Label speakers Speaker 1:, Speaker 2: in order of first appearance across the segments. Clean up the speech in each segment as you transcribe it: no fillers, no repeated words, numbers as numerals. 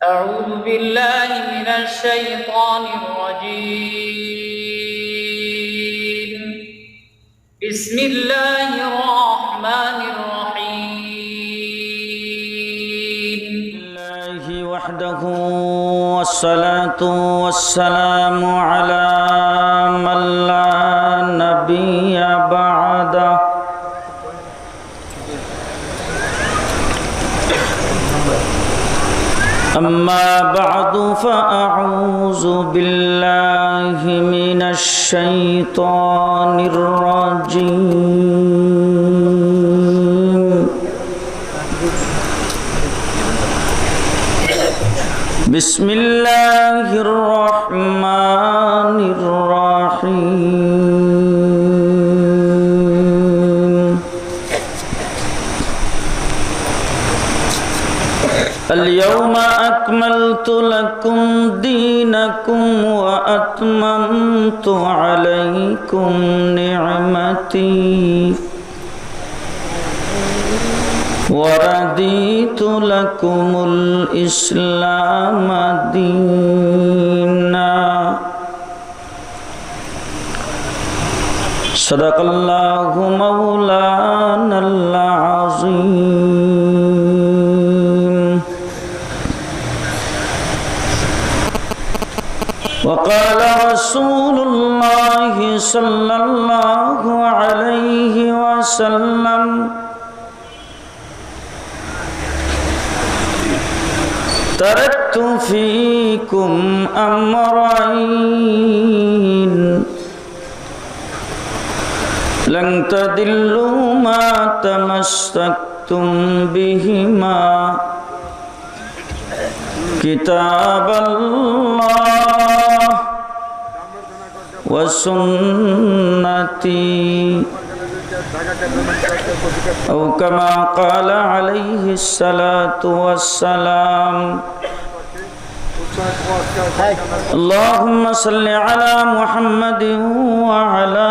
Speaker 1: أعوذ بالله من الشيطان الرجيم. بسم الله الرحمن الرحيم.
Speaker 2: الله وحده والصلاة والسلام على من لا نبي بعده. أما بعد فأعوذ بالله من الشيطان الرجيم. بسم الله الرحمن الرحيم. اليوم أكملت لكم دينكم وأتممت عليكم نعمتي ورضيت لكم الإسلام دينا. صدق الله مولانا العظيم. وقال رسول الله صلى الله عليه وسلم: تركت فيكم أمرين لن تضلوا ما تمسكتم بهما كتاب الله وسنتي أو كما قال عليه الصلاة والسلام. اللهم صل على محمد وعلى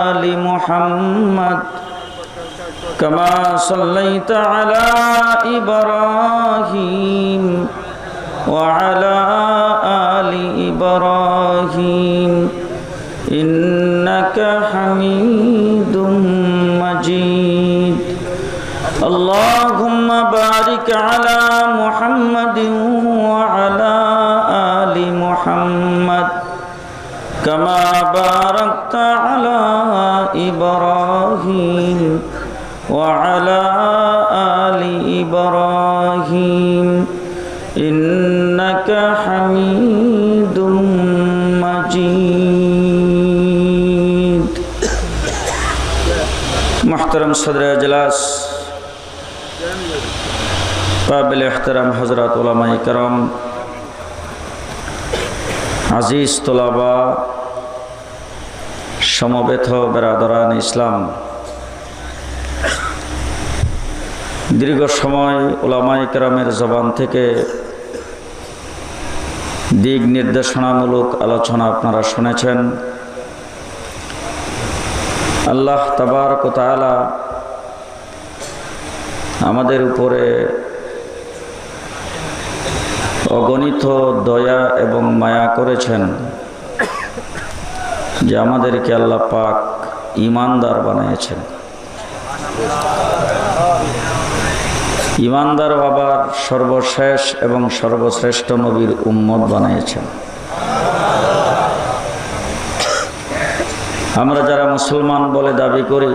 Speaker 2: آل محمد كما صليت على إبراهيم وعلى آل إبراهيم إنك حميد مجيد. اللهم بارك على محمد وعلى آل محمد كما باركت على إبراهيم وعلى آل إبراهيم إنك حميد مجيد. محترم صدر اجلاس، قابل احترام حضرات علماء کرام، আজিজ তোলাবা, সমবেত বেরাদরান ইসলাম, দীর্ঘ সময় উলামায়ে কেরামের জবান থেকে দিক নির্দেশনামূলক আলোচনা আপনারা শুনেছেন। আল্লাহ তাবারক ওয়া তাআলা আমাদের উপরে অগণিত দয়া এবং মায়া করেছেন যে আমাদেরকে আল্লাহ পাক ঈমানদার বানিয়েছেন। ঈমানদার বাবার সর্বশেষ এবং সর্বশ্রেষ্ঠ নবীর উম্মত বানিয়েছেন। আমরা যারা মুসলমান বলে দাবি করি,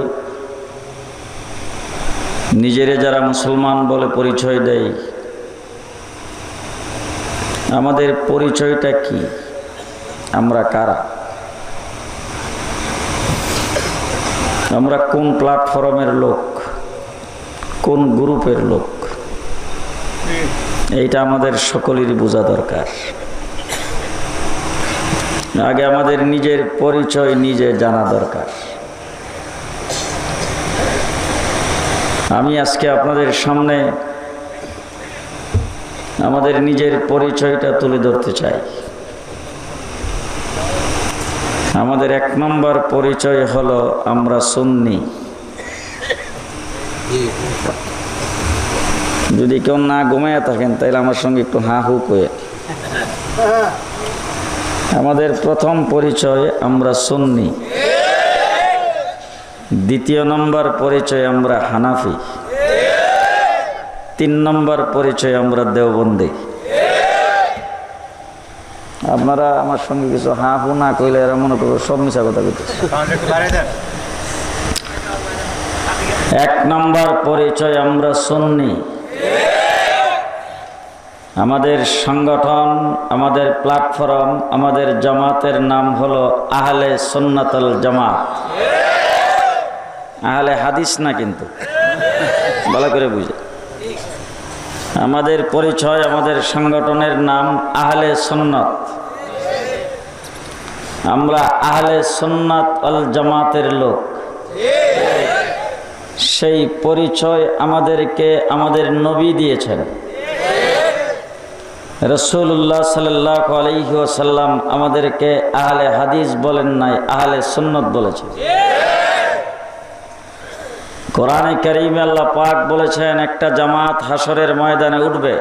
Speaker 2: নিজেরে যারা মুসলমান বলে পরিচয় দেই, আমাদের পরিচয়টা কি? আমরা কারা? আমরা কোন প্ল্যাটফর্মের লোক, কোন গ্রুপের লোক? এইটা আমাদের সকলেরই বোঝা দরকার। আগে আমাদের নিজের পরিচয় নিজে জানা দরকার। আমি আজকে আপনাদের সামনে আমাদের নিজের পরিচয়টা তুলে ধরতে চাই। আমাদের এক নম্বর পরিচয় হলো আমরা সুন্নি। যদি কেউ না ঘুমাইয়া থাকেন তাহলে আমার সঙ্গে একটু হা হু কয়ে। আমাদের প্রথম পরিচয় আমরা সুন্নি, দ্বিতীয় নম্বর পরিচয় আমরা হানাফি, 3 নম্বর পরিচয় আমরা দেওবন্দি। আপনারা আমার সঙ্গে কিছু হা হু না কইলে এরা মনে করবো সব মিশা কথা কইতেছে। 1 নম্বর পরিচয় আমরা সুন্নি। আমাদের সংগঠন, আমাদের প্ল্যাটফর্ম, আমাদের জামাতের নাম হলো আহলে সুন্নাতুল জামাত। আহলে হাদিস না, কিন্তু ভালো করে বুঝে। আমাদের পরিচয়, আমাদের সংগঠনের নাম আহলে সুন্নাত। আমরা আহলে সুন্নাত ওয়াল জামাতের লোক। সেই পরিচয় আমাদেরকে আমাদের নবী দিয়েছেন। রাসূলুল্লাহ সাল্লাল্লাহু আলাইহি ওয়াসাল্লাম আমাদেরকে আহলে হাদিস বলেন নাই, আহলে সুন্নাত বলেছেন। কোরআনে কারীমে আল্লাহ পাক বলেছেন একটা জামাত হাসরের ময়দানে উঠবে,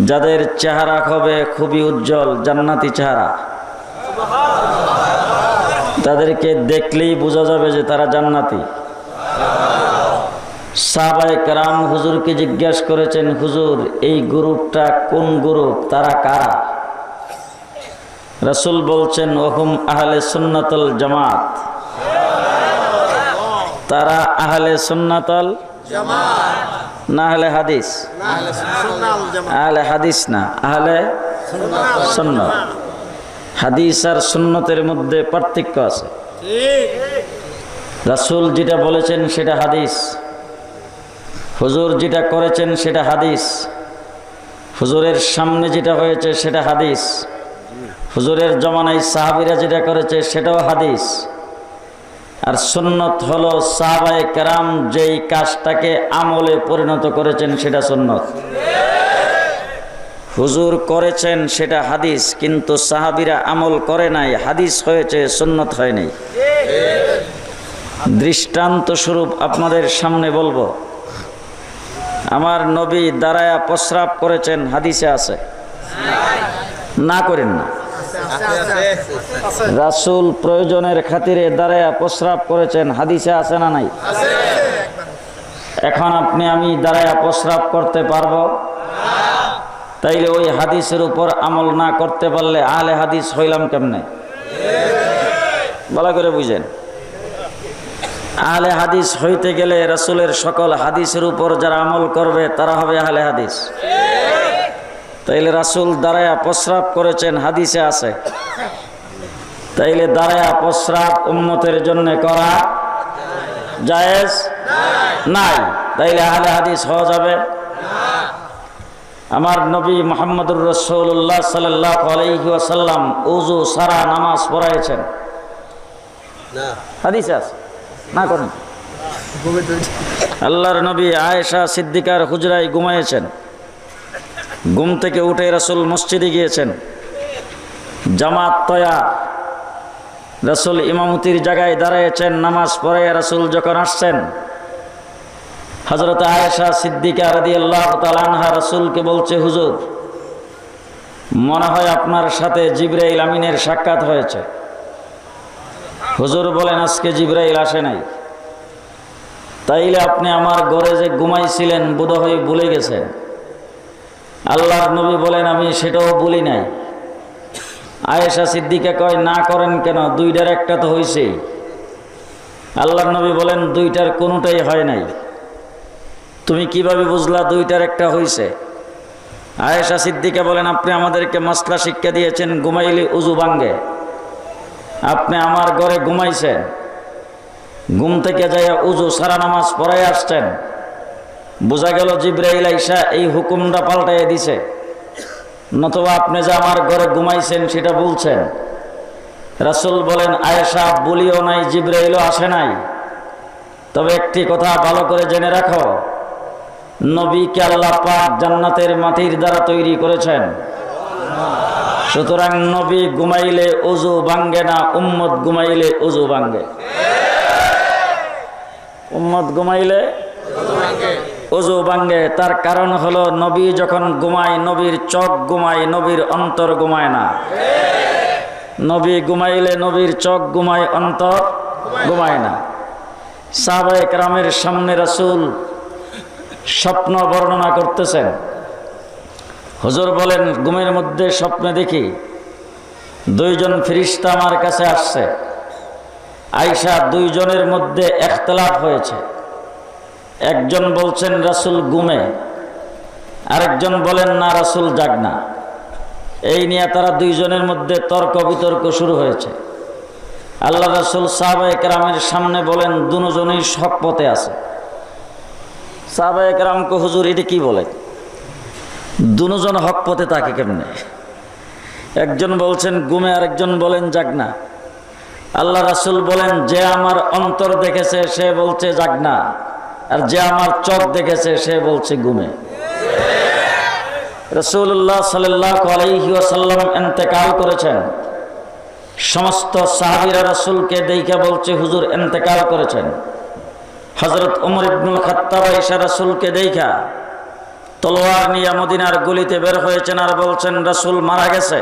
Speaker 2: যাদের চেহারা হবে খুবই উজ্জ্বল, জান্নাতি চেহারা। তাদেরকে দেখলেই বোঝা যাবে যে তারা জান্নাতি। সাহাবায়ে কেরাম হুজুরকে জিজ্ঞাসা করেছেন, হুজুর এই গ্রুপটা কোন গ্রুপ, তারা কারা? রাসূল বলছেন, ওহুম আহলে সুন্নাতুল জামাত। তারা আহলে সুন্নাতুল জামাত, না আহলে হাদিস। আহলে হাদিস না, আহলে সুন্নাত। হাদিস আর সুন্নতের মধ্যে পার্থক্য আছে। রাসূল যেটা বলেছেন সেটা হাদিস, হুজুর যেটা করেছেন সেটা হাদিস, হুজুরের সামনে যেটা হয়েছে সেটা হাদিস, হুজুরের জমানায় সাহাবীরা যেটা করেছে সেটাও হাদিস। আর সুন্নত হলো সাহাবায়ে কেরাম যেই কাজটাকে আমলে পরিণত করেছেন সেটা সুন্নত। হুজুর করেছেন সেটা হাদিস, কিন্তু সাহাবীরা আমল করে নাই, হাদিস হয়েছে, সুন্নত হয় নাই। দৃষ্টান্ত স্বরূপ আপনাদের সামনে বলবো, আমার নবী দাঁড়ায়া প্রস্রাব করেছেন, হাদিসে আছে, না করেন না। রাসূল প্রয়োজনের খাতিরে দাঁড়ায়া প্রস্রাব করেছেন, হাদিসে আছে না নাই? এখন আপনি আমি দাঁড়ায়া প্রস্রাব করতে পারবো? তাইলে ওই হাদিসের উপর আমল না করতে পারলে আহলে হাদিস হইলাম কেমনে? ভালো করে বুঝেন। আহলে হাদিস হইতে গেলে রাসূলের সকল হাদিসের উপর যারা আমল করবে তারা হবে আহলে হাদিস। তাইলে রাসূল দাঁড়ায়া প্রস্রাব করেছেন, হাদিসে আছে, তাইলে দাঁড়ায়া প্রস্রাব উম্মতের জন্য করা জায়েজ নাই। তাইলে আহলে হাদিস হওয়া যাবে? আমার নবী মুহাম্মদুর রাসূলুল্লাহ সাল্লাল্লাহু আলাইহি ওয়াসাল্লাম ওযু সারা নামাজ পড়াইছেন, হাদিসে আছে, না করেন। আল্লাহর নবী আয়েশা সিদ্দিকার হুজরায় ঘুমাইয়েছেন, ঘুম থেকে উঠে রাসূল মসজিদে গিয়েছেন, জামাত তৈয়ার, রাসূল ইমামতির জায়গায় দাঁড়িয়েছেন, নামাজ পড়ে রাসূল যখন আসছেন, হযরত আয়েশা সিদ্দিকা রাদিয়াল্লাহু তাআলা আনহা রাসূলকে বলছে, হুজুর মনে হয় আপনার সাথে জিবরাইল আমিনের সাক্ষাৎ হয়েছে। হুজুর বলেন, আজকে জিবরাইল আসে নাই। তাইলে আপনি আমার ঘরে যে ঘুমাইছিলেন বোধহয় ভুলে গেছেন। আল্লাহর নবী বলেন, আমি সেটাও বলি নাই। আয়েশা সিদ্দিকা কয়, না করেন কেন, দুইটার একটা তো হইছেই। আল্লাহর নবী বলেন, দুইটার কোনোটাই হয় নাই। তুমি কিভাবে বুঝলা দুইটার একটা হইছে? আয়েশা সিদ্দিকা বলেন, আপনি আমাদেরকে মাসলা শিক্ষা দিয়েছেন ঘুমাইলে উযু ভাঙ্গে, আপনি আমার ঘরে ঘুমাইছেন, ঘুম থেকে যাইয়া উযু সারা নামাজ পড়াই আসছেন, বোঝা গেল জিবরাইল আইসা এই হুকুমটা পাল্টাইয়া দিছে, নতুবা আপনি যে আমার ঘরে ঘুমাইছেন সেটা বলছেন। রাসূল বলেন, আয়েশা বলিও নাই, জিবরাইলও আসে নাই, তবে একটি কথা ভালো করে জেনে রাখো, নবীকে আল্লাহ পাক জান্নাতের মাটির দ্বারা তৈরি করেছেন। সুতরাং নবী ঘুমাইলে উযু ভাঙ্গে না, উম্মত ঘুমাইলে উযু ভাঙ্গে। উম্মত ঘুমাইলে ওযু ভাঙ্গে। তার কারণ হলো নবী যখন ঘুমায় নবীর চোখ ঘুমায়, নবীর অন্তর ঘুমায় না। নবী ঘুমাইলে নবীর চোখ ঘুমায়, অন্তর ঘুমায় না। সাহাবায়ে কেরামের সামনে রাসূল স্বপ্ন বর্ণনা করতেছেন। হুজুর বলেন, ঘুমের মধ্যে স্বপ্নে দেখি দুইজন ফেরেশতা আমার কাছে আসছে। আয়েশা, দুইজনের মধ্যে ইখতিলাফ হয়েছে। একজন বলছেন রাসূল ঘুমে, আরেকজন বলেন না রাসূল জাগনা। এই নিয়ে তারা দুইজনের মধ্যে তর্ক বিতর্ক শুরু হয়েছে। আল্লাহ রাসূল সাহাবায়ে কেরামের সামনে বলেন, দুজনেই হক পথে আছে। সাহাবায়ে কেরামকে, হুজুর এটা কি বলে? দুজন হক পথে থাকে কেমনে? একজন বলছেন ঘুমে, আরেকজন বলেন জাগনা। আল্লাহ রাসূল বলেন, যে আমার অন্তর দেখেছে সে বলছে জাগনা, আর যে আমার চোখ দেখেছে সে বলছে ঘুমে। রাসূলুল্লাহ সাল্লাল্লাহু আলাইহি ওয়াসাল্লাম ইন্তেকাল করেছেন। সমস্ত সাহাবীরা রাসূলকে দেখে বলছে, হুজুর ইন্তেকাল করেছেন। হযরত ওমর ইবনুল খাত্তাব আয়েশা রাসূলকে দেখা তলোয়ার নিয়ে মদিনার গলিতে বের হয়েছেন আর বলছেন, রাসূল মারা গেছে।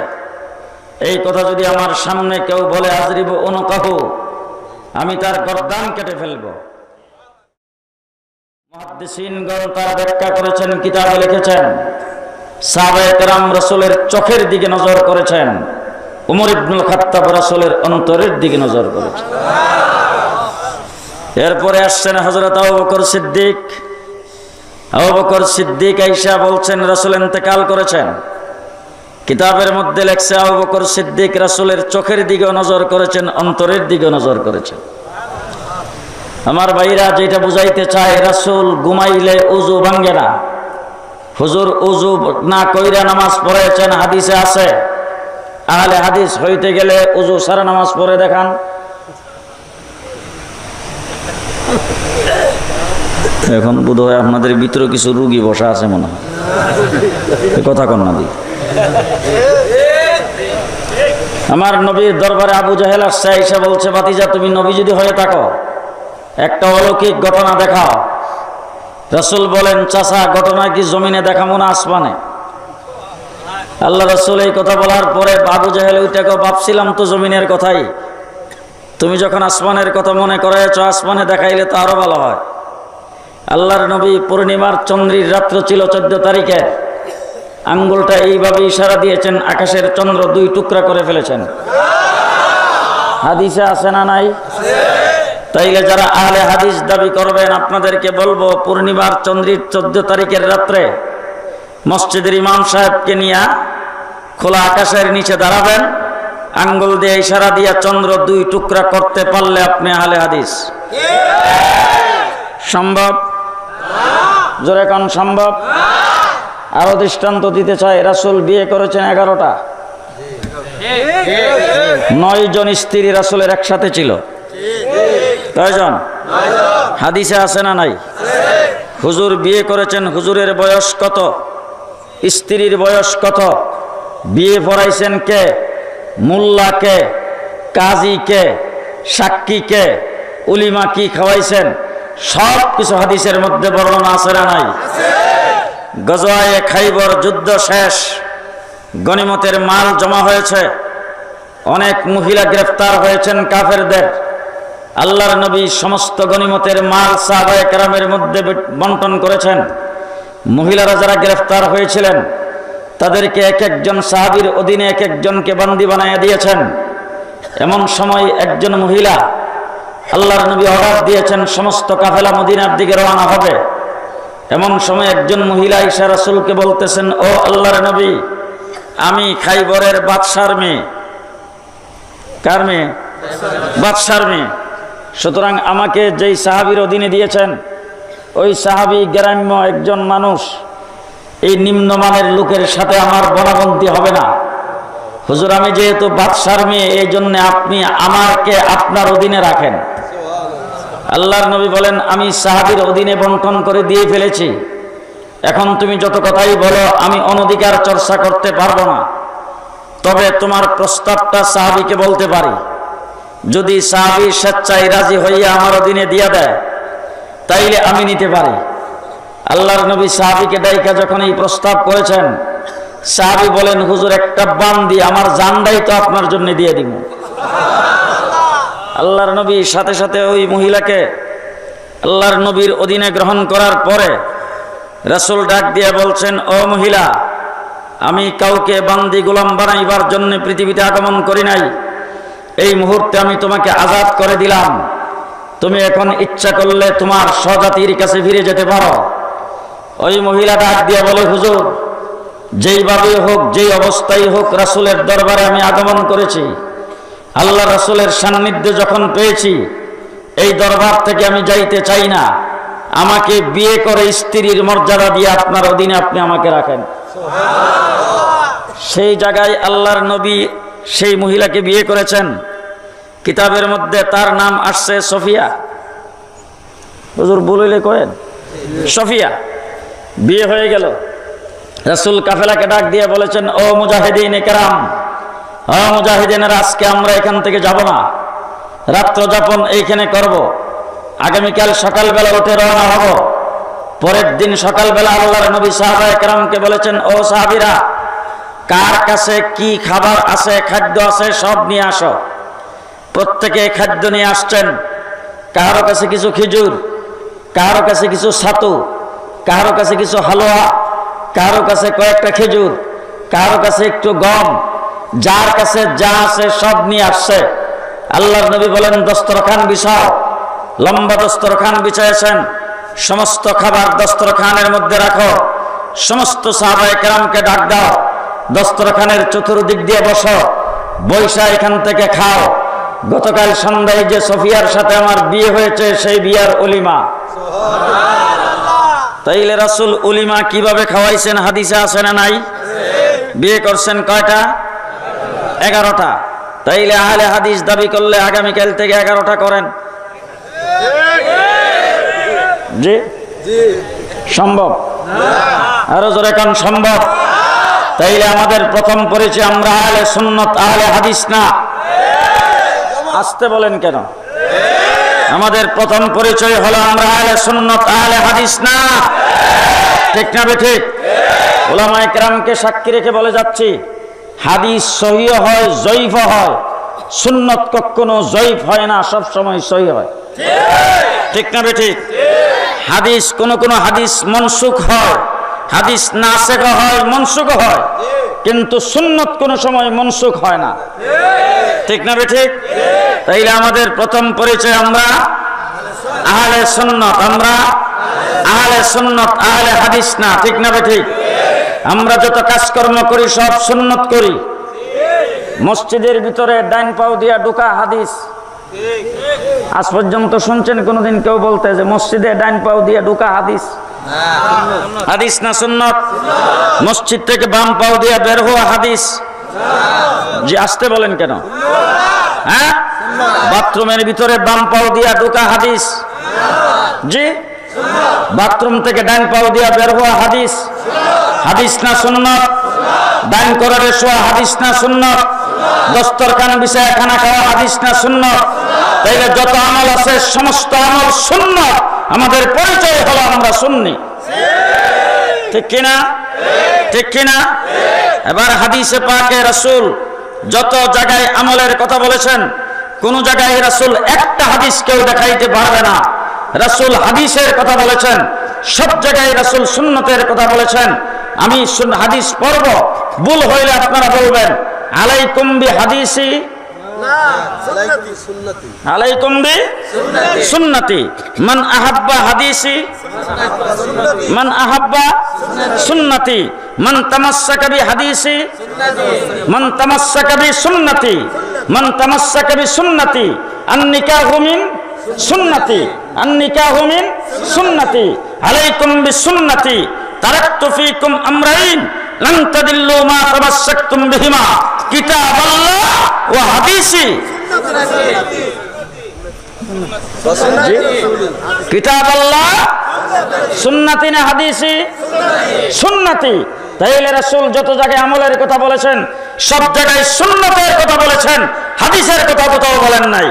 Speaker 2: এই কথা যদি আমার সামনে কেউ বলে, আজরিবু উনকাহু, আমি তার গর্দান কেটে ফেলব। মুহাদ্দিসিনগণ তার ব্যাখ্যা করেছেন, কিতাবে লিখেছেন, সাহাবায়ে কেরাম রাসূলের চোখের দিকে নজর করেছেন, ওমর ইবনুল খাত্তাব রাসূলের অন্তরের দিকে নজর করেছেন। এরপরে আসছেন হযরত আবু বকর সিদ্দিক। আবু বকর সিদ্দিক আয়েশা বলছেন, রাসূল ইন্তেকাল করেছেন। কিতাবের মধ্যে লেখছে, আবু বকর সিদ্দিক রাসূলের চোখের দিকে নজর করেছেন, অন্তরের দিকে নজর করেছেন। আমার ভাইরা, যেটা বুঝাইতে চায়, রাসূল ঘুমাইলে ওযু ভাঙ্গে না। হুজুর ওযু না কইরা নামাজ পড়েছেন, হাদিসে আছে। আহলে হাদিস হইতে গেলে ওযু ছাড়া নামাজ পড়ে দেখান। এখন বোধহয় আপনাদের ভিতরে কিছু রুগী বসা আছে মনে হয়, কথা কন না দি। আমার নবীর দরবারে আবু জাহেল আসছে, আয়েশা বলছে, ভাতিজা তুমি নবী যদি হয়ে থাকো একটা অলৌকিক ঘটনা দেখাও। রাসূল বলেন, চাচা ঘটনা কি জমিনে দেখাবো না আসমানে? আল্লাহ রাসূল এই কথা বলার পরে আবু জাহেল ওইটাকে, ভাবছিলাম তো জমিনের কথাই, তুমি যখন আসমানের কথা মনে করেছ, আসমানে দেখাইলে তো আরো ভালো হয়। আল্লাহর নবী পূর্ণিমার চন্দ্রীর রাত্র ছিল 14 তারিখে, আঙ্গুলটা এইভাবে ইশারা দিয়েছেন, আকাশের চন্দ্র দুই টুকরা করে ফেলেছেন। হাদিসে আছে না নাই? তাইলে যারা আহলে হাদিস দাবি করবেন, আপনাদেরকে বলবো, পূর্ণিমার চন্দ্রীর 14 তারিখের রাত্রে মসজিদের ইমাম সাহেবকে নিয়ে খোলা আকাশের নিচে দাঁড়াবেন, আঙ্গুল দিয়ে ইশারা দিয়ে চন্দ্র দুই টুকরা করতে পারলে আপনি আহলে হাদিস। সম্ভব? জোরে কোন সম্ভব? আরো দৃষ্টান্ত দিতে চাই, রাসূল বিয়ে করেছেন 11টা। 9 জন স্ত্রী রাসূলের একসাথে ছিল। কয়জন? হাদিসে আছে না নাই? হুজুর বিয়ে করেছেন, হুজুরের বয়স কত? স্ত্রীর বয়স কত? বিয়ে পড়াইছেন কে? মোল্লা কে? কাজী কে? সাক্ষী কে? উলিমা কি খাওয়াইছেন? সব কিছু হাদিসের মধ্যে বর্ণনা আছে না নাই? গজওয়ায়ে খাইবর যুদ্ধ শেষ, গনিমতের মাল জমা হয়েছে, অনেক মহিলা গ্রেফতার হয়েছেন কাফেরদের। আল্লাহর নবী সমস্ত গনিমতের মাল সাহাবায়ে কেরামের মধ্যে বন্টন করেছেন। মহিলারা যারা গ্রেফতার হয়েছিলেন তাদেরকে এক একজন সাহাবীর অধীনে এক একজনকে বন্দী বানায় দিয়েছেন। এমন সময় একজন মহিলা, আল্লাহর নবী অর্ডার দিয়েছেন সমস্ত কাফেলা মদিনার দিকে রওনা হবে। এমন সময় একজন মহিলা আয়েশা রাসূলকে বলতেছেন, ও আল্লাহর নবী, আমি খাইবরের বাদশার মেয়ে। কার মেয়ে? বাদশার মেয়ে। সুতরাং আমাকে যেই সাহাবীর অধীনে দিয়েছেন, ওই সাহাবী গ্রাম্য একজন মানুষ, এই নিম্নমানের লোকের সাথে আমার বনাবন্তি হবে না। হুজুর, আমি যেহেতু বাদশার মেয়ে, এই জন্য আপনি আমাকে আপনার অধীনে রাখেন। আল্লাহর নবী বলেন, আমি সাহাবীর অধীনে বন্টন করে দিয়ে ফেলেছি, এখন তুমি যত কথাই বলো আমি অনধিকার চর্চা করতে পারবো না। তবে তোমার প্রস্তাবটা সাহাবীকে বলতে পারি। যদি সাহাবী স্বেচ্ছায় রাজি হইয়া আমার অধীনে দিয়া দেয়, তাইলে আমি নিতে পারি। আল্লাহর নবী সাহাবীকে ডাইকা যখন এই প্রস্তাব করেছেন, সাহাবী বলেন, হুজুর একটা বান দিয়ে আমার জানটাই তো আপনার জন্য দিয়ে দিব। আল্লাহর নবী সাথে সাথে ওই মহিলাকে আল্লাহর নবীর অধীনে গ্রহণ করার পরে রাসূল ডাক দিয়ে বলছেন, ও মহিলা, আমি কাউকে বান্দি গোলাম বানাইবার জন্য পৃথিবীতে আগমন করি নাই। এই মুহূর্তে আমি তোমাকে আজাদ করে দিলাম। তুমি এখন ইচ্ছা করলে তোমার স্বজাতির কাছে ফিরে যেতে পারো। ওই মহিলা ডাক দিয়ে বলে, হুজুর, যেইভাবে হোক, যেই অবস্থায় হোক, রাসূলের দরবারে আমি আগমন করেছি। আল্লাহ রাসূলের সান্নিধ্য যখন পেয়েছি, এই দরবার থেকে আমি যাইতে চাই না। আমাকে বিয়ে করে স্ত্রীর মর্যাদা দিয়ে আপনার অধীনে আপনি আমাকে রাখেন। সেই জায়গায় আল্লাহর নবী সেই মহিলাকে বিয়ে করেছেন। কিতাবের মধ্যে তার নাম আসছে সফিয়া। হুজুর বলিলে কয়েন সফিয়া। বিয়ে হয়ে গেল। রাসূল কাফেলাকে ডাক দিয়ে বলেছেন, ও মুজাহিদিন কেরাম, ও মুজাহিদিনেরা, আজকে আমরা এখান থেকে যাব না, রাত্র যাপন এইখানে করব। আগামীকাল সকালবেলা উঠে রওনা হব। পরের দিন সকালবেলা আল্লাহর নবী সাহাবায়ে কেরামকে বলেছেন, ও সাহাবীরা, কার কাছে কি খাবার আছে, খাদ্য আছে, সব নিয়ে আসো। প্রত্যেকে খাদ্য নিয়ে আসছেন। কারো কাছে কিছু খেজুর, কারো কাছে কিছু ছাতু, কারো কাছে কিছু হালুয়া, কারো কাছে কয়েকটা খেজুর, কারো কাছে একটু গম, যার কাছে যা আছে সব নিয়ে আসছে। আল্লাহর নবী বলেন, দস্তরখান বিছাও। লম্বা দস্তরখান বিছাইছেন। সমস্ত খাবার দস্তরখানের মধ্যে রাখো। সমস্ত সাহাবায়ে কেরামকে ডাক দাও, দস্তরখানের চতুর্দিক দিয়ে বসো, বৈশা এখান থেকে খাও। গতকাল সন্ধ্যায় যে সফিয়ার সাথে আমার বিয়ে হয়েছে, সেই বিয়ার অলিমা। তাইলে রাসূল অলিমা কিভাবে খাওয়াইছেন হাদিসে আছে না নাই? বিয়ে করছেন কয়টা? 11টা। তাইলে আহলে হাদিস দাবি করলে আগামীকাল থেকে 11টা করেন। জি সম্ভব? আরো জোরে কোন সম্ভব? তাইলে আমাদের প্রথম পরিচয়, আমরা আহলে সুন্নাত আহলে হাদিস না। আসতে বলেন কেন? আমাদের প্রথম পরিচয় হলো আমরা আহলে সুন্নাত আহলে হাদিস না। ঠিক না বেঠিক? উলামায়ে কেরামকে সাক্ষী রেখে বলে যাচ্ছি, হাদিস সহিহ হয়, জয়ীফ হয়। সুন্নাত কখনো জয়ীফ হয় না, সব সময় সহিহ হয়। ঠিক না বেঠিক? হাদিস কোন হাদিস মনসুখ হয়, হাদিস নাসিখ হয়, মনসুখ হয়, কিন্তু সুন্নাত কোন সময় মনসুখ হয় না। ঠিক না বেঠিক? তাইলে আমাদের প্রথম পরিচয় আমরা আহলে সুন্নাত, আমরা আহলে সুন্নাত আহলে হাদিস না। ঠিক না বেঠিক? আমরা যত কাজকর্ম করি সব সুন্নাত করি। মসজিদের ভিতরে ডাইন পাও দিয়া ঢোকা হাদিস। আজ পর্যন্ত শুনছেন কোনদিন কেউ বলতে যে মসজিদে ডাইন পাও দিয়া ঢোকা হাদিস? হাদিস না সুন্নাত? মসজিদ থেকে বাম পাও দিয়া বের হওয়া হাদিস? জি আসতে বলেন কেন? হ্যাঁ, বাথরুমের ভিতরে বাম পাও দিয়া ঢোকা হাদিস? জি। বাথরুম থেকে ডাইন পাও দিয়া বের হওয়া হাদিস? হাদিস না সুন্নাত? ডাইন করারে শোয়া হাদিস না সুন্নাত? দস্তরখান বিছায়া খানা খাওয়া হাদিস না সুন্নাত? তাইলে যত আমল আছে সমস্ত আমল সুন্নাত। আমাদের পরিচয় হলো আমরা সুন্নি। ঠিক কিনা? ঠিক কিনা? এবার হাদিসে পাকে রাসূল যত জায়গায় আমলের কথা বলেছেন, কোন জায়গায় রাসূল একটা হাদিস কেউ দেখাইতে পারবে না। রাসূল হাদিসের কথা বলেছেন, সব জায়গায় রাসূল সুন্নতের কথা বলেছেন। আমি হাদিস পড়ব, ভুল হইলে আপনারা বলবেন আলাইকুম বি হাদিসি, আলাইকুম বি সুন্নতি, মান আহাব্বা হাদিসি, মান আহাব্বা সুন্নতি, মান তামাসসাকা বি হাদিসি, মান তামাসসাকা বি সুন্নতি, মান তামাসসাকা বি সুন্নতি, আন নিকাহু মিন সুন্নতি, আন নিকাহু মিন সুন্নতি, আলাইকুম বি সুন্নতি, তারাকতু ফীকুম আমরাইন লান তাদিল্লু মা তামাসসাকতুম বিহিমা, কিতাবাল্লাহ ওয়া হাদিসি। কিতাবাল্লাহ সুন্নতি না হাদিসি? সুন্নতি। তাইলে রাসূল যত জায়গায় আমলের কথা বলেছেন, সব জায়গায় সুন্নতের কথা বলেছেন, হাদিসের কথা কোথাও বলেন নাই।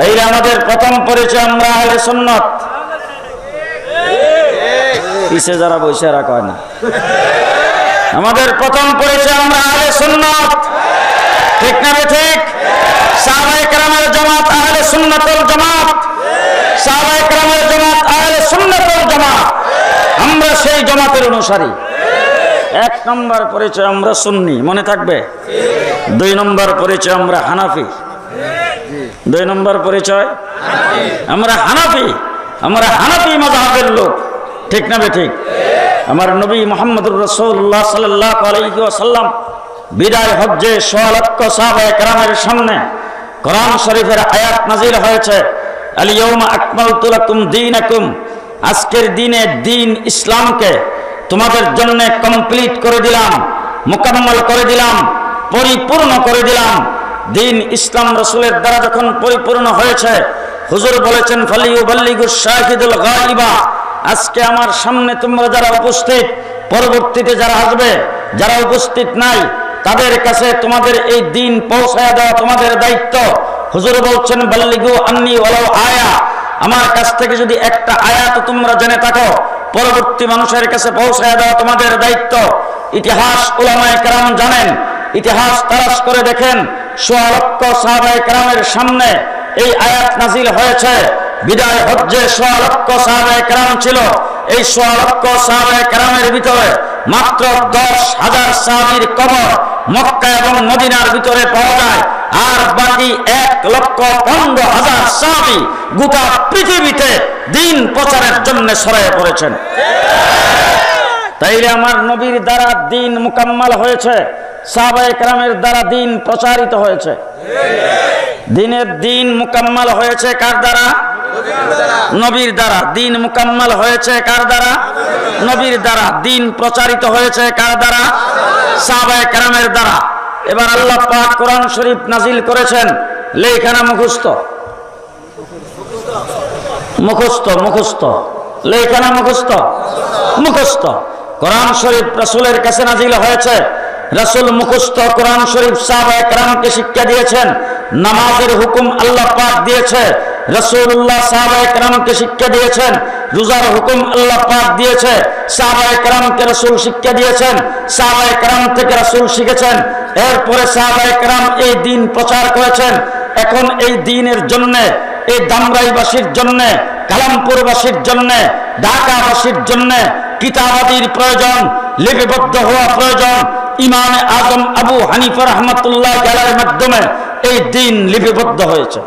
Speaker 2: এই আমাদের প্রথম পরিচয়, আমরা আহলে সুন্নাত। পিছে যারা বসে এরা কয় না। আমাদের প্রথম পরিচয় আমরা আহলে সুন্নাত, ঠিক না ঠিক? সাহাবায়ে কেরামের জামাত আহলে সুন্নাতুল জামাত, সাহাবায়ে কেরামের জামাত আহলে সুন্নাতুল জামাত, আমরা সেই জামাতের অনুসারী। এক নম্বর পরিচয় আমরা সুন্নি, মনে থাকবে। দুই নম্বর পরিচয় আমরা হানাফি। দুই নম্বর পরিচয় আমরা হানাফি, আমরা হানাফি মাযহাবের লোক, ঠিক না ঠিক? আমার নবী মুহাম্মদুর রাসূলুল্লাহ সাল্লাল্লাহু আলাইহি ওয়াসাল্লাম বিদায় হজ্জে ১৬ লক্ষ সাহাবায়ে কেরামের সামনে কোরআন শরীফের আয়াত নাযিল হয়েছে, আল ইয়াউমা আকমালতু লাকুম দীনাকুম, আজকের দিনে দিন ইসলামকে তোমাদের জন্য কমপ্লিট করে দিলাম, মুকাম্মাল করে দিলাম, পরিপূর্ণ করে দিলাম। দিন ইসলাম রাসূলের দ্বারা যখন পরিপূর্ণ হয়েছে, হুজুর বলেছেন ফালিউবাল্লিগুশ শাহিদুল গায়বা, আজকে আমার সামনে তোমরা যারা উপস্থিত, পরবর্তীতে যারা আসবে, যারা উপস্থিত নাই, তাদের কাছে তোমাদের এই দিন পৌঁছায় দেওয়া তোমাদের দায়িত্ব। হুজুর বলছেন বাল্লিগু আন্নি ওয়ালাউ আয়া, আমার কাছ থেকে যদি একটা আয়াত তোমরা জেনে থাকো, পরবর্তী মানুষের কাছে পৌঁছায় দেওয়া তোমাদের দায়িত্ব। ইতিহাস উলামায়ে কেরাম জানেন, ইতিহাস তালাশ করে দেখেন, ১৬ লক্ষ সাহাবায়ে কেরামের সামনে এই আয়াত নাযিল হয়েছে। বিদায় হজ্জে ১৬ লক্ষ সাহাবায়ে কেরাম ছিল। এই ১৬ লক্ষ সাহাবায়ে কেরামের ভিতরে মাত্র ১০,০০০ সাহাবীর কবর মক্কা এবং মদিনার ভিতরে পাওয়া যায়, আর বাকি ১,১৫,০০০ সাহাবী গোটা পৃথিবীতে দিন প্রচারের জন্য ছড়িয়ে পড়েছেন। তাইলে আমার নবীর দ্বারা দিন মুকাম্মাল হয়েছে, সাহাবায়ে কেরামের দ্বারা দিন প্রচারিত হয়েছে। দিনের দিন মুকাম্মাল হয়েছে কার দ্বারা? নবীর দ্বারা। দিন মুকাম্মাল হয়েছে কার দ্বারা? নবীর দ্বারা। দিন প্রচারিত হয়েছে কার দ্বারা? সাহাবায়ে কেরামের দ্বারা। এবার আল্লাহ পাক কোরআন শরীফ নাজিল করেছেন, লেখানা মুখস্থ, মুখস্থ, মুখস্থ, লেখানা মুখস্থ, মুখস্থ। কোরআন শরীফ রাসূলের কাছে নাজিল হয়েছে, রাসূল মুখস্থ কোরআন শরীফ সাহাবায়ে কেরামকে শিক্ষা দিয়েছেন। নামাজের হুকুম আল্লাহ পাক দিয়েছে, রাসূলুল্লাহ সাহাবায়ে কেরামকে শিক্ষা দিয়েছেন। রোজার হুকুম আল্লাহ পাক দিয়েছে, সাহাবায়ে কেরামকে রাসূল শিক্ষা দিয়েছেন। সাহাবায়ে কেরাম থেকে রাসূল শিখেছেন। এরপরে সাহাবায়ে কেরাম এই দিন প্রচার করেছেন। এখন এই দিনের জন্য, এই দামরাইবাসীর জন্য, কালামপুরবাসীর জন্য, ঢাকাবাসীর জন্য কিতাবাদির প্রয়োজন, লিপিবদ্ধ হওয়া প্রয়োজন। ইমামে আজম আবু হানিফা রাহমাতুল্লাহ আলাইহির মাধ্যমে এই দিন লিপিবদ্ধ হয়েছে,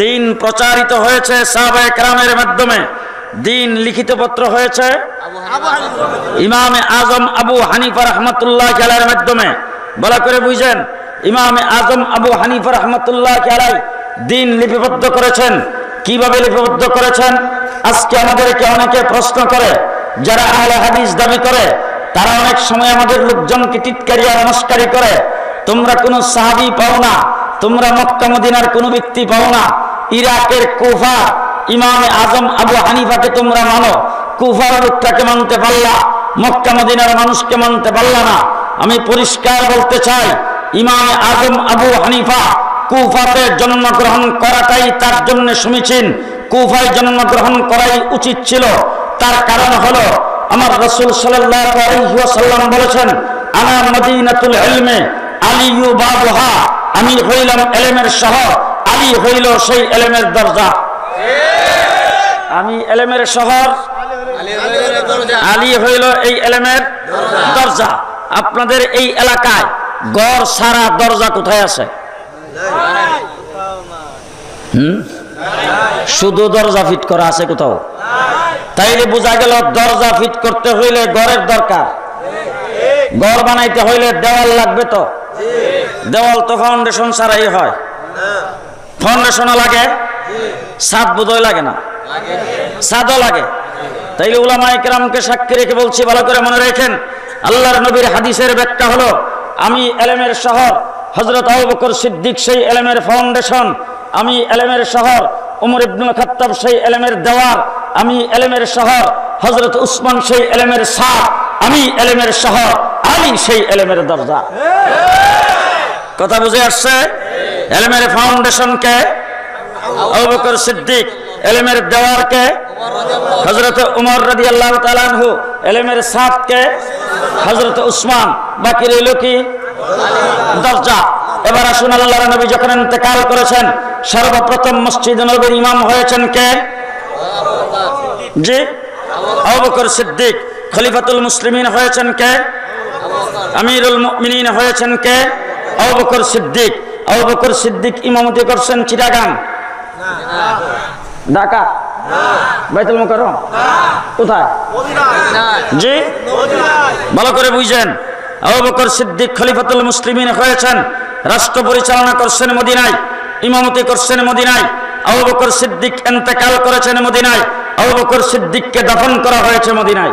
Speaker 2: দিন প্রচারিত হয়েছে সাহাবায়ে কেরামের মাধ্যমে, দিন লিখিত পত্র হয়েছে ইমামে আজম আবু হানিফা রাহমাতুল্লাহ আলাইহির মাধ্যমে। বলা করে বুঝেন, ইমামে আজম আবু হানিফা রাহমাতুল্লাহ আলাইহি দিন লিপিবদ্ধ করেছেন। কিভাবে লিপিবদ্ধ করেছেন? আজকে আমাদেরকে অনেকে প্রশ্ন করে, যারা আহলে হাদিস দাবি করে, তারা অনেক সময় আমাদের লোকজনকে টিটকারি আর নমস্কারি করে, তোমরা কোনো সাহাবী পাও না, তোমরা মক্কা মদিনার কোনো ব্যক্তি পাও না, ইরাকের কুফা ইমামে আজম আবু হানিফাকে তোমরা মানো, কুফার লোকটাকে মানতে পারলা, মক্কা মদিনার মানুষকে মানতে পারলা না। আমি পরিষ্কার বলতে চাই, ইমামে আজম আবু হানিফা কুফাতে জন্মগ্রহণ করাটাই তার জন্য সমীচীন, কুফায় জন্মগ্রহণ করাই উচিত ছিল। তার কারণ হলো আমার রাসূল সাল্লাল্লাহু আলাইহি ওয়াসাল্লাম বলেছেন, আনা মদিনাতুল ইলমে আলিয়ু বাবুহা, আমি হইলাম ইলমের শহর, আলী হইল সেই ইলমের দরজা। আমি ইলমের শহর, আলী হইল এই ইলমের দরজা। আপনাদের এই এলাকায় গড় সারা দরজা কোথায় আছে? শুধু দরজা ফিট করা আছে কোথাও? তাইলে বোঝা গেল দরজা ফিট করতে হইলে গড়ের দরকার, গড় বানাইতে হইলে দেওয়াল লাগবে। তো দেওয়াল তো ফাউন্ডেশন ছাড়াই হয়, ফাউন্ডেশনও লাগে, ছাদ বোধহয় লাগে না, ছাদও লাগে। তাইলে উলামায়ে কেরামকে সাক্ষী রেখে বলছি, ভালো করে মনে রাখেন, আল্লাহর নবীর হাদিসের ব্যাখ্যা হলো, আমি ইলমের শহর, হযরত আবু বকর সিদ্দিক সেই ইলমের ফাউন্ডেশন, আমি ইলমের শহর, ওমর ইবনুল খাত্তাব সেই ইলমের দেওয়ার, আমি ইলমের শহর, হযরত উসমান সেই ইলমের ছাদ, আমি ইলমের শহর, আলী সেই ইলমের দরজা। কথা বুঝে আসছে? ইলমের ফাউন্ডেশন কে? আবু বকর সিদ্দিক। ইলমের দেওয়ার কে? হযরত উমর রাদিয়াল্লাহু তাআলা আনহু, ইলমের সাত কে? হযরত উসমান। বাকি রইল কি? দরজা। এবার আসুন, আল্লাহর নবী যখন ইন্তেকাল করেছেন সর্বপ্রথম মসজিদ নববীর ইমাম হয়েছেন কে? জি, আবু বকর সিদ্দিক। খলিফাতুল মুসলিমিন হয়েছেন কে? আমিরুল মুমিনিন হয়েছেন কে? আবু বকর সিদ্দিক। আবু বকর সিদ্দিক ইমামতি করছেন চিটাগাং, ঢাকা, বাইতুল মুকাররম, কোথায়? জি, ভালো করে বুঝেন। আবু বকর সিদ্দিক খলিফাতুল মুসলিমিন হয়েছেন, রাষ্ট্র পরিচালনা করছেন মদিনায়, ইমামতি করছেন মদিনায়। আবু বকর সিদ্দিক ইন্তেকাল করেছেন মদিনায়। আবু বকর সিদ্দিককে দাফন করা হয়েছে মদিনায়।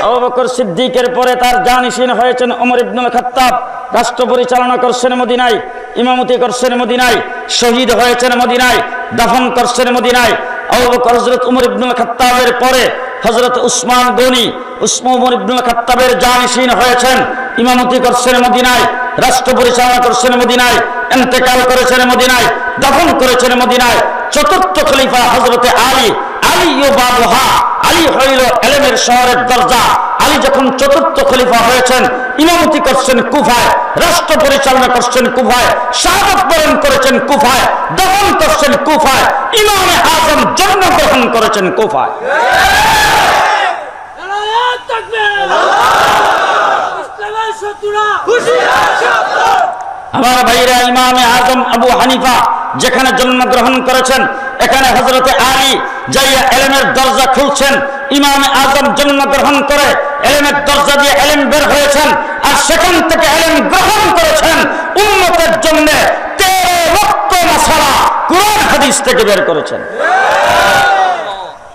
Speaker 2: আবু বকর সিদ্দিকের পরে তার জানিশিন হয়েছেন ওমর ইবনুল খাত্তাব, রাষ্ট্র পরিচালনা করছেন মদিনায়, ইমামতি করছেন মদিনায়, শহীদ হয়েছেন মদিনায়, দাফন করছেন মদিনায়। আবু বকর হযরত ওমর ইবনুল খাত্তাবের পরে হযরত উসমান গনি, ওমর ইবনুল খাত্তাবের জানিশিন হয়েছেন, ইমামতি করছেন মদিনায়, রাষ্ট্র পরিচালনা করছেন মদিনায়, ইন্তেকাল করেছেন মদিনায়, দাফন করেছেন মদিনায়। চতুর্থ খলিফা হযরতে আলী, আলী বাবুহা, আলী হইল ইলমের শহরের দরজা। আলী যখন চতুর্থ খলিফা হয়েছেন, ইমামতি করছেন কুফায়, রাষ্ট্র পরিচালনা করছেন কুফায়, শাহাদাত বরণ করেছেন কুফায়, দাফন করছেন কুফায়, ইমামে আজম জন্মগ্রহণ করেছেন কুফায়। আমার ভাইরা, ইমামে আজম আবু হানিফা যেখানে জন্মগ্রহণ করেছেন, এখানে হযরতে আলী যাইয়া ইলমের দরজা খুলছেন। ইমামে আজম জন্মগ্রহণ করে ইলমের দরজা দিয়ে ইলম বের হয়েছেন, আর সেখান থেকে ইলম গ্রহণ করেছেন উম্মতের জন্য 13 লক্ষ মাসালা কোরআন হাদিস থেকে বের করেছেন।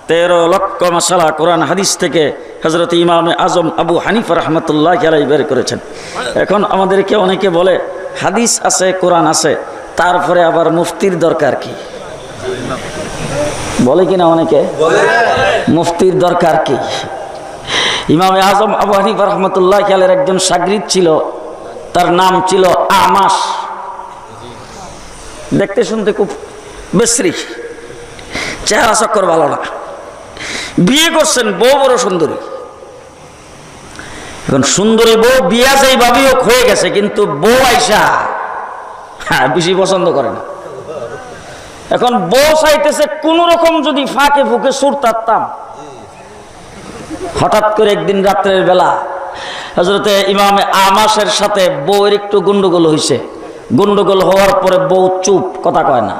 Speaker 2: 13 লক্ষ মাসালা কোরআন হাদিস থেকে হযরত ইমামে আজম আবু হানিফা রাহমাতুল্লাহি আলাইহি বের করেছেন। এখন আমাদেরকে অনেকে বলে হাদিস আছে, কোরআন আছে, তারপরে আবার মুফতির দরকার কি? বলে কিনা অনেকে, মুফতির দরকার কি? ইমামে আজম আবু হানিফা রাহমাতুল্লাহি আলাইহির একজন শাগরিদ ছিল, তার নাম ছিল আমাশ। দেখতে শুনতে খুব বিশ্রী, চেহারা চক্কর ভালো না। বিয়ে করছেন, বউ বড় সুন্দরী। এখন সুন্দরী বউ বিয়া যেইভাবেই হোক হয়ে গেছে, কিন্তু বউ আইসা বেশি পছন্দ করে না। এখন বউ চাইতেছে কোন রকম যদি ফাঁকে ফুঁকে সুর তারতাম। হঠাৎ করে একদিন রাত্রের বেলা হযরতে ইমামে আমাশের সাথে বউয়ের একটু গন্ডগোল হয়েছে। গন্ডগোল হওয়ার পরে বউ চুপ, কথা কয় না।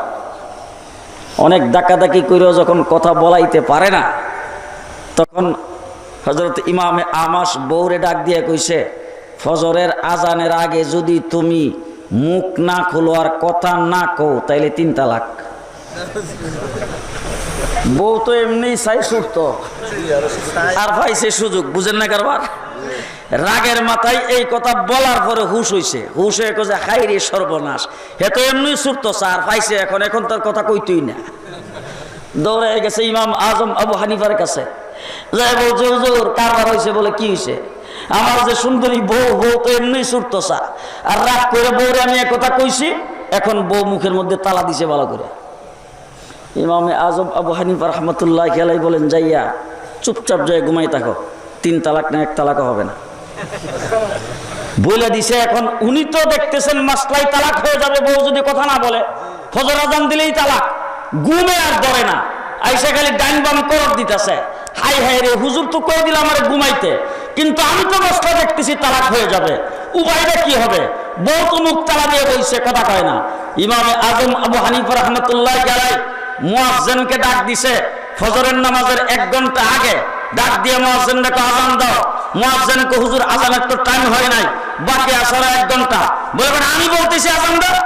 Speaker 2: অনেক ডাকাডাকি করেও যখন কথা বলাইতে পারে না, তখন হযরত ইমামে আমাশ বউরে ডাক দিয়ে কইছে, ফজরের আজানের আগে যদি তুমি মুখ না খোলো আর কথা না কও, তাইলে 3 তালাক। বউ তো এমনি চাই ছুটত, আর পাইছে সুযোগ, বুঝেন না কারবার। রাগের মাথায় এই কথা বলার পরে হুশ হইছে, হুশ হয়ে কইছে হাই রে সর্বনাশ, হে তো এমনি ছুটত স্যার, পাইছে এখন তার কথা কইতই না। দৌড়ে গেছে ইমাম আজম আবু হানিফার কাছে, যাই বলছে হুজুর কারবার হয়েছে। বলে কি হয়েছে? আমার যে সুন্দরী বউ, বউ তো এমনি ছুটত স্যার, আর রাগ করে বউরে আমি কথা কইছি, এখন বউ মুখের মধ্যে তালা দিছে ভালো করে। ইমামে আজম আবু হানিফা রাহমাতুল্লাহি আলাইহি বলেন, যাইয়া চুপচাপ যায় ঘুমাই থাকো, 3 তালাক না 1 তালাকও হবে না। বলে দিছে। এখন উনি তো দেখতেছেন মাসলাই তালাক হয়ে যাবে বউ যদি কথা না বলে, ফজর আজান দিলেই তালাক, ঘুমে আর ধরে না, আইসা খালি ডাইন বাম করত দিতেছে। হাই হাই রে, হুজুর তো কয়ে দিল আমার ঘুমাইতে, কিন্তু আমি তো মাসলা দেখতেছি তালাক হয়ে যাবে, উপায়টা কি হবে? বউ তো মুখ তালা দিয়ে বলছে, কথা কয় না। ইমামে আজম আবু হানিফা রাহমাতুল্লাহি আলাইহি মুয়াজ্জিনকে ডাক দিছে ফজরের নামাজের 1 ঘন্টা আগে। ডাক দিয়ে মুয়াজ্জিনকে আজান দাও। মুয়াজ্জিনকে হুজুর আজানের তো টাইম হয় নাই, বাকি আসলে 1 ঘন্টা। বলে আমি বলতেছি আজান দাও,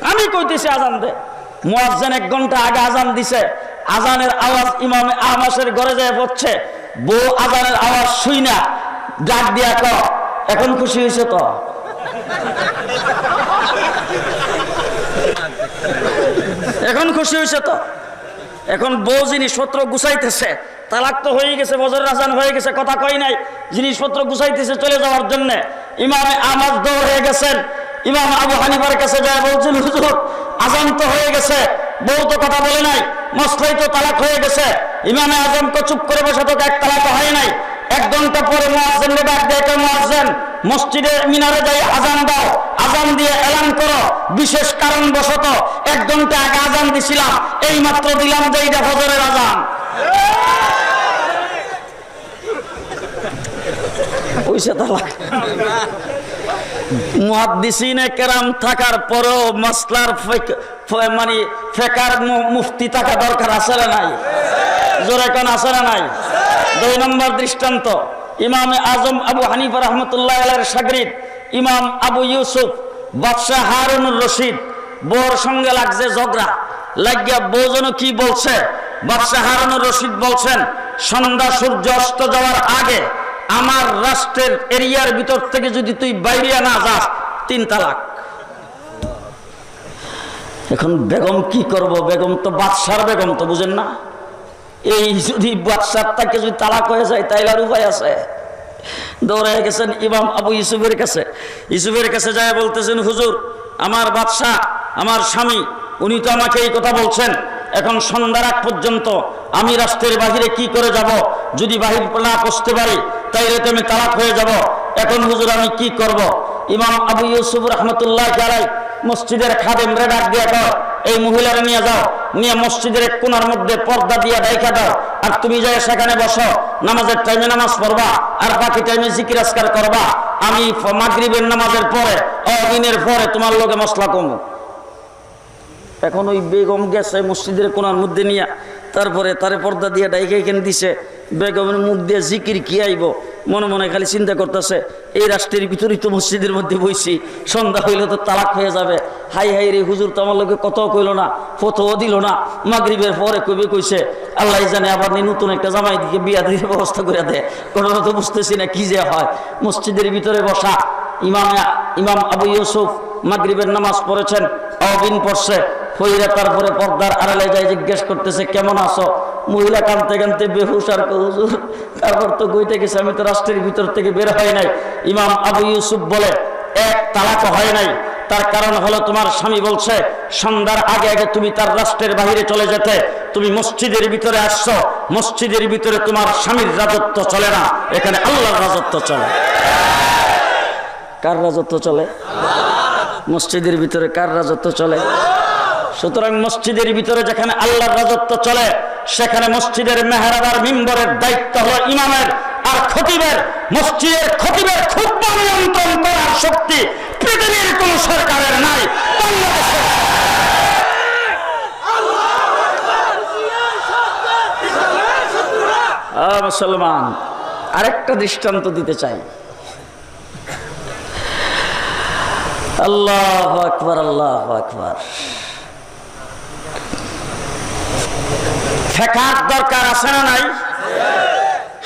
Speaker 2: আমি কইতেছি আজান দে। মুয়াজ্জিন 1 ঘন্টা আগে আজান দিছে। আজানের আওয়াজ ইমামে আমাশের ঘরে যায় পড়ছে। বউ আজানের আওয়াজ শুই না, ডাক দিয়া ক, এখন খুশি হয়েছে তো? এখন খুশি হয়েছে তো? এখন বউ জিনিসপত্র গুছাইতেছে, তালাক তো হয়ে গেছে, ফজরের আজান হয়ে গেছে, কথা কই নাই, জিনিসপত্র গুছাইতেছে চলে যাওয়ার জন্য। ইমামে আমাশ দৌড় হয়ে গেছেন, ইমাম আবু হানিফার কাছে যায় বলছেন, হুজুর আজান তো হয়ে গেছে, বউ তো কথা বলে নাই, মসলাই তো তালাক হয়ে গেছে। ইমামে আজমকে চুপ করে বসে তো এক তালাক হয় নাই। 1 ঘন্টা পরে মুয়াজ্জিনকে ডাক দেয়, মুয়াজ্জিন মসজিদে মিনারে যাই আজান দাও, আজান দিয়ে এলান করো বিশেষ কারণবশত 1 ঘন্টা আগে আজান দিছিলাম, এই মাত্র দিলাম যে এটা ফজরের আজান। পয়সা তালাক। মুহাদ্দিসিনে কেরাম থাকার পরেও মাসলার মানে ফিকহের মুফতি থাকা দরকার আছে না নাই? জোরে কোন আছে না নাই? 2 নম্বর দৃষ্টান্ত, ইমামে আজম আবু হানিফা রাহমাতুল্লাহ আলাইহির শাগরিদ ইমাম আবু ইউসুফ বাদশাহ হারুনুর রশিদ বউর সঙ্গে লাগছে ঝগড়া, লাগিয়া বউ যেন কি বলছে, বাদশাহ হারুনুর রশিদ বলছেন সন্ধ্যা সূর্য অস্ত যাওয়ার আগে আমার রাষ্ট্রের এরিয়ার ভিতর থেকে যদি তুই বাইরে না যাস 3 তালাক। এখন বেগম কি করব? বেগম তো বাদশার বেগম, তো বুঝেন না? এই যদি বাদশার তাকে যদি তালাক হয়ে যায় তাইলে আর উপায় আছে? দৌড়ে গেছেন ইমাম আবু ইউসুফের কাছে। ইউসুফের কাছে যায় বলতেছেন, হুজুর আমার বাদশাহ আমার স্বামী উনি তো আমাকে এই কথা বলছেন, এখন সন্ধ্যার আগ পর্যন্ত আমি রাষ্ট্রের বাহিরে কি করে যাব? যদি বাহির না পৌঁছতে পারি তাইলে তো আমি তালাক হয়ে যাব। এখন হুজুর আমি কি করব? ইমাম আবু ইউসুফ রাহমাতুল্লাহ আলাইহি মসজিদের খাদেমরে ডাক দিয়ে কয়, এই মহিলারে নিয়ে যাও, নিয়ে মসজিদের এক কোণার মধ্যে পর্দা দিয়ে ঢাকা দাও, আর তুমি যাই সেখানে বসো, নামাজের টাইমে নামাজ পড়বা আর বাকি টাইমে জিকির আজকার করবা। আমি মাগরিবের নামাজের পরে দিনের পরে তোমার লগে মশলা কমু। এখন ওই বেগম গেছে মসজিদের কোণার মধ্যে নিয়ে, তারপরে তারে পর্দা দিয়ে ডাইকে এখানে দিছে। বেগমের মুখ দিয়ে জিকির কি আইব, মনে মনে খালি চিন্তা করতেছে, এই রাষ্ট্রের ভিতরেই তো মসজিদের মধ্যে বইছি, সন্ধ্যা হইলে তো তালাক হয়ে যাবে। হাই হাই রে, হুজুর তো আমার লোকে কত কইল না, ফতোয়া দিল না, মাগরিবের পরে কইবে কইছে, আল্লাহ জানে আবার নতুন একটা জামাই দিকে বিয়া দিয়ে ব্যবস্থা করে দেয়। ঘটনা তো বুঝতেছি না কি যে হয়। মসজিদের ভিতরে বসা ইমাম আবু ইউসুফ মাগরিবের নামাজ পড়েছেন, অবিন পড়ছে, হইরা তারপরে পর্দার আড়ালে যায় জিজ্ঞেস করতেছে, কেমন আছো? মহিলা কাঁদতে কাঁদতে বেহুশ, আর হুজুর তারপর তো কইতে গেছে আমি তো রাষ্ট্রের ভিতর থেকে বের হয় নাই। ইমাম আবু ইউসুফ বলে, 1 তালাক হয় নাই, তার কারণ হলো তোমার স্বামী বলছে সন্ধ্যার আগে আগে তুমি তার রাষ্ট্রের বাহিরে চলে যেতে, তুমি মসজিদের ভিতরে আসছো, মসজিদের ভিতরে তোমার স্বামীর রাজত্ব চলে না, এখানে আল্লাহর রাজত্ব চলে। কার রাজত্ব চলে? মসজিদের ভিতরে কার রাজত্ব চলে? সুতরাং মসজিদের ভিতরে যেখানে আল্লাহর রাজত্ব চলে সেখানে মসজিদের মেহরাব আর মিম্বরের দায়িত্ব হলো ইমামের আর খতিবের। মসজিদের খতিবের খুতবা নিয়ন্ত্রণ করার শক্তি পৃথিবীর কোন সরকারের নাই। মুসলমান, আরেকটা দৃষ্টান্ত দিতে চাই। আল্লাহু আকবার, আল্লাহু আকবার। ফিকহের দরকার আছে না নাই?